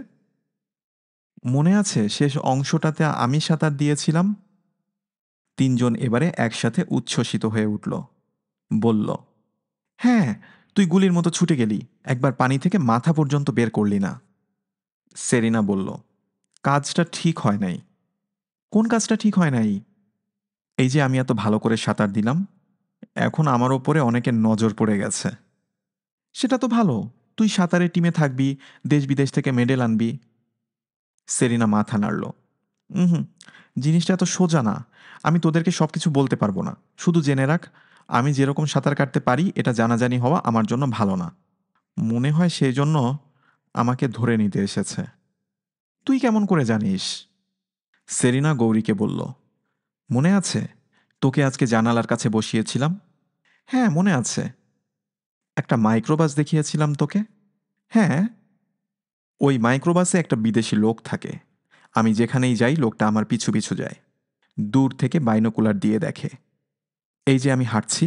মনে আছে শেষ অংশটাতে আমি সাঁতার দিয়েছিলাম? তিনজন এবারে একসাথে উচ্ছ্বসিত হয়ে উঠল। বলল, হ্যাঁ, তুই গুলির মতো ছুটে গেলি, একবার পানি থেকে মাথা পর্যন্ত বের করলি না। সেরিনা বলল, কাজটা ঠিক হয় নাই। কোন কাজটা ঠিক হয় নাই? এই যে আমি এত ভালো করে সাঁতার দিলাম, এখন আমার ওপরে অনেকের নজর পড়ে গেছে। সেটা তো ভালো, তুই সাঁতারের টিমে থাকবি, দেশ বিদেশ থেকে মেডেল আনবি। সেরিনা মাথা নাড়ল। হুম, জিনিসটা এত সোজা না। আমি তোদেরকে সব কিছু বলতে পারবো না। শুধু জেনে রাখ, আমি যেরকম সাঁতার কাটতে পারি এটা জানাজানি হওয়া আমার জন্য ভালো না। মনে হয় সেই জন্য আমাকে ধরে নিতে এসেছে। তুই কেমন করে জানিস? সেরিনা গৌরীকে বলল, মনে আছে তোকে আজকে জানালার কাছে বসিয়েছিলাম? হ্যাঁ, মনে আছে। একটা মাইক্রোবাস দেখিয়েছিলাম তোকে? হ্যাঁ। ওই মাইক্রোবাসে একটা বিদেশি লোক থাকে। আমি যেখানেই যাই লোকটা আমার পিছু পিছু যায়। দূর থেকে বাইনোকুলার দিয়ে দেখে। এই যে আমি হাঁটছি,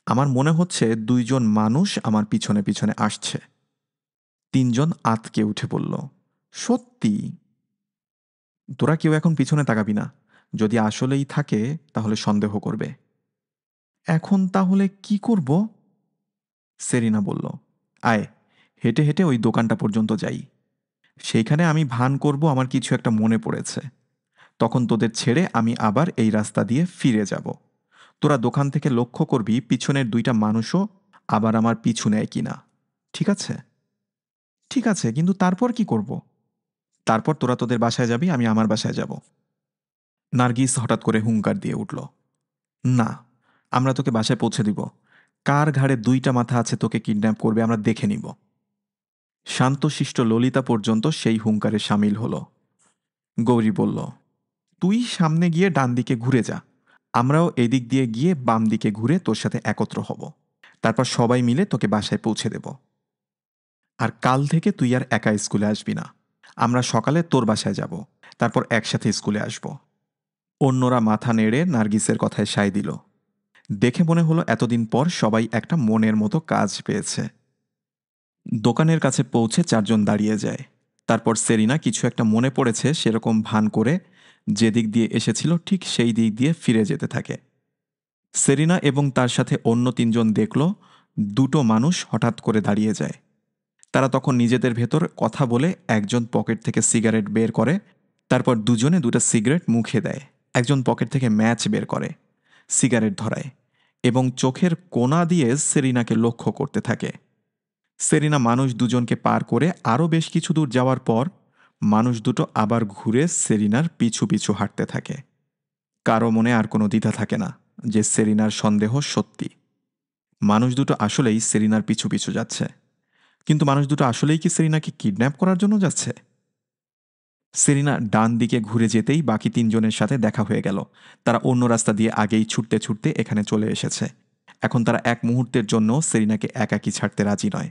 আমার মনে হচ্ছে দুইজন মানুষ আমার পিছনে পিছনে আসছে। তিনজন আঁতকে উঠে পড়ল। সত্যি? তোরা কেউ এখন পিছনে তাকাবি না। যদি আসলেই থাকে তাহলে সন্দেহ করবে। এখন তাহলে কি করব? সেরিনা বলল, আয়, হেঁটে হেঁটে ওই দোকানটা পর্যন্ত যাই। সেইখানে আমি ভান করব আমার কিছু একটা মনে পড়েছে। তখন তোদের ছেড়ে আমি আবার এই রাস্তা দিয়ে ফিরে যাব। তোরা দোকান থেকে লক্ষ্য করবি পিছনের দুইটা মানুষও আবার আমার পিছু নেয় কিনা। ঠিক আছে? ঠিক আছে, কিন্তু তারপর কি করব? তারপর তোরা তোদের বাসায় যাবি, আমি আমার বাসায় যাব। নার্গিস হঠাৎ করে হুঙ্কার দিয়ে উঠল, না, আমরা তোকে বাসায় পৌঁছে দিব। কার ঘাড়ে দুইটা মাথা আছে তোকে কিডন্যাপ করবে আমরা দেখে নিব। শান্তশিষ্ট ললিতা পর্যন্ত সেই হুঙ্কারে সামিল হলো। গৌরী বলল, তুই সামনে গিয়ে ডান দিকে ঘুরে যা, আমরাও এদিক দিয়ে গিয়ে বাম দিকে ঘুরে তোর সাথে একত্র হব। তারপর সবাই মিলে তোকে বাসায় পৌঁছে দেব। আর কাল থেকে তুই আর একা স্কুলে আসবি না। আমরা সকালে তোর বাসায় যাব, তারপর একসাথে স্কুলে আসব। অন্যরা মাথা নেড়ে নার্গিসের কথায় সায় দিল। দেখে মনে হলো এতদিন পর সবাই একটা মনের মতো কাজ পেয়েছে। দোকানের কাছে পৌঁছে চারজন দাঁড়িয়ে যায়। তারপর সেরিনা কিছু একটা মনে পড়েছে সেরকম ভান করে যেদিক দিয়ে এসেছিল ঠিক সেই দিক দিয়ে ফিরে যেতে থাকে। সেরিনা এবং তার সাথে অন্য তিনজন দেখল দুটো মানুষ হঠাৎ করে দাঁড়িয়ে যায়। তারা তখন নিজেদের ভেতর কথা বলে একজন পকেট থেকে সিগারেট বের করে, তারপর দুজনে দুটো সিগারেট মুখে দেয়। একজন পকেট থেকে ম্যাচ বের করে, সিগারেট ধরায় এবং চোখের কোণা দিয়ে সেরিনাকে লক্ষ্য করতে থাকে। সেরিনা মানুষ দুজনকে পার করে আরও বেশ কিছু দূর যাওয়ার পর মানুষ দুটো আবার ঘুরে সেরিনার পিছু পিছু হাঁটতে থাকে। কারো মনে আর কোনো দ্বিধা থাকে না যে সেরিনার সন্দেহ সত্যি। মানুষ দুটো আসলেই সেরিনার পিছু পিছু যাচ্ছে। কিন্তু মানুষ দুটো আসলেই কি সেরিনাকে কিডন্যাপ করার জন্য যাচ্ছে? সেরিনা ডান দিকে ঘুরে যেতেই বাকি তিনজনের সাথে দেখা হয়ে গেল। তারা অন্য রাস্তা দিয়ে আগেই ছুটতে ছুটতে এখানে চলে এসেছে। এখন তারা এক মুহূর্তের জন্য সেরিনাকে একাকী ছাড়তে রাজি নয়।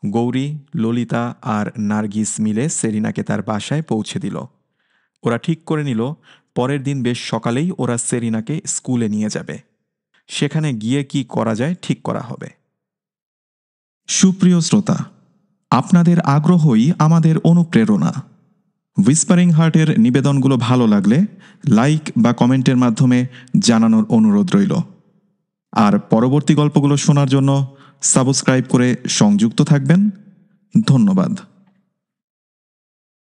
গৌরী, ললিতা আর নার্গিস মিলে সেরিনাকে তার বাসায় পৌঁছে দিল। ওরা ঠিক করে নিল পরের দিন বেশ সকালেই ওরা সেরিনাকে স্কুলে নিয়ে যাবে। সেখানে গিয়ে কি করা যায় ঠিক করা হবে। সুপ্রিয় শ্রোতা, আপনাদের আগ্রহই আমাদের অনুপ্রেরণা। হুইসপারিং হার্টের নিবেদনগুলো ভালো লাগলে লাইক বা কমেন্টের মাধ্যমে জানানোর অনুরোধ রইল। আর পরবর্তী গল্পগুলো শোনার জন্য সাবস্ক্রাইব করে সংযুক্ত থাকবেন। ধন্যবাদ।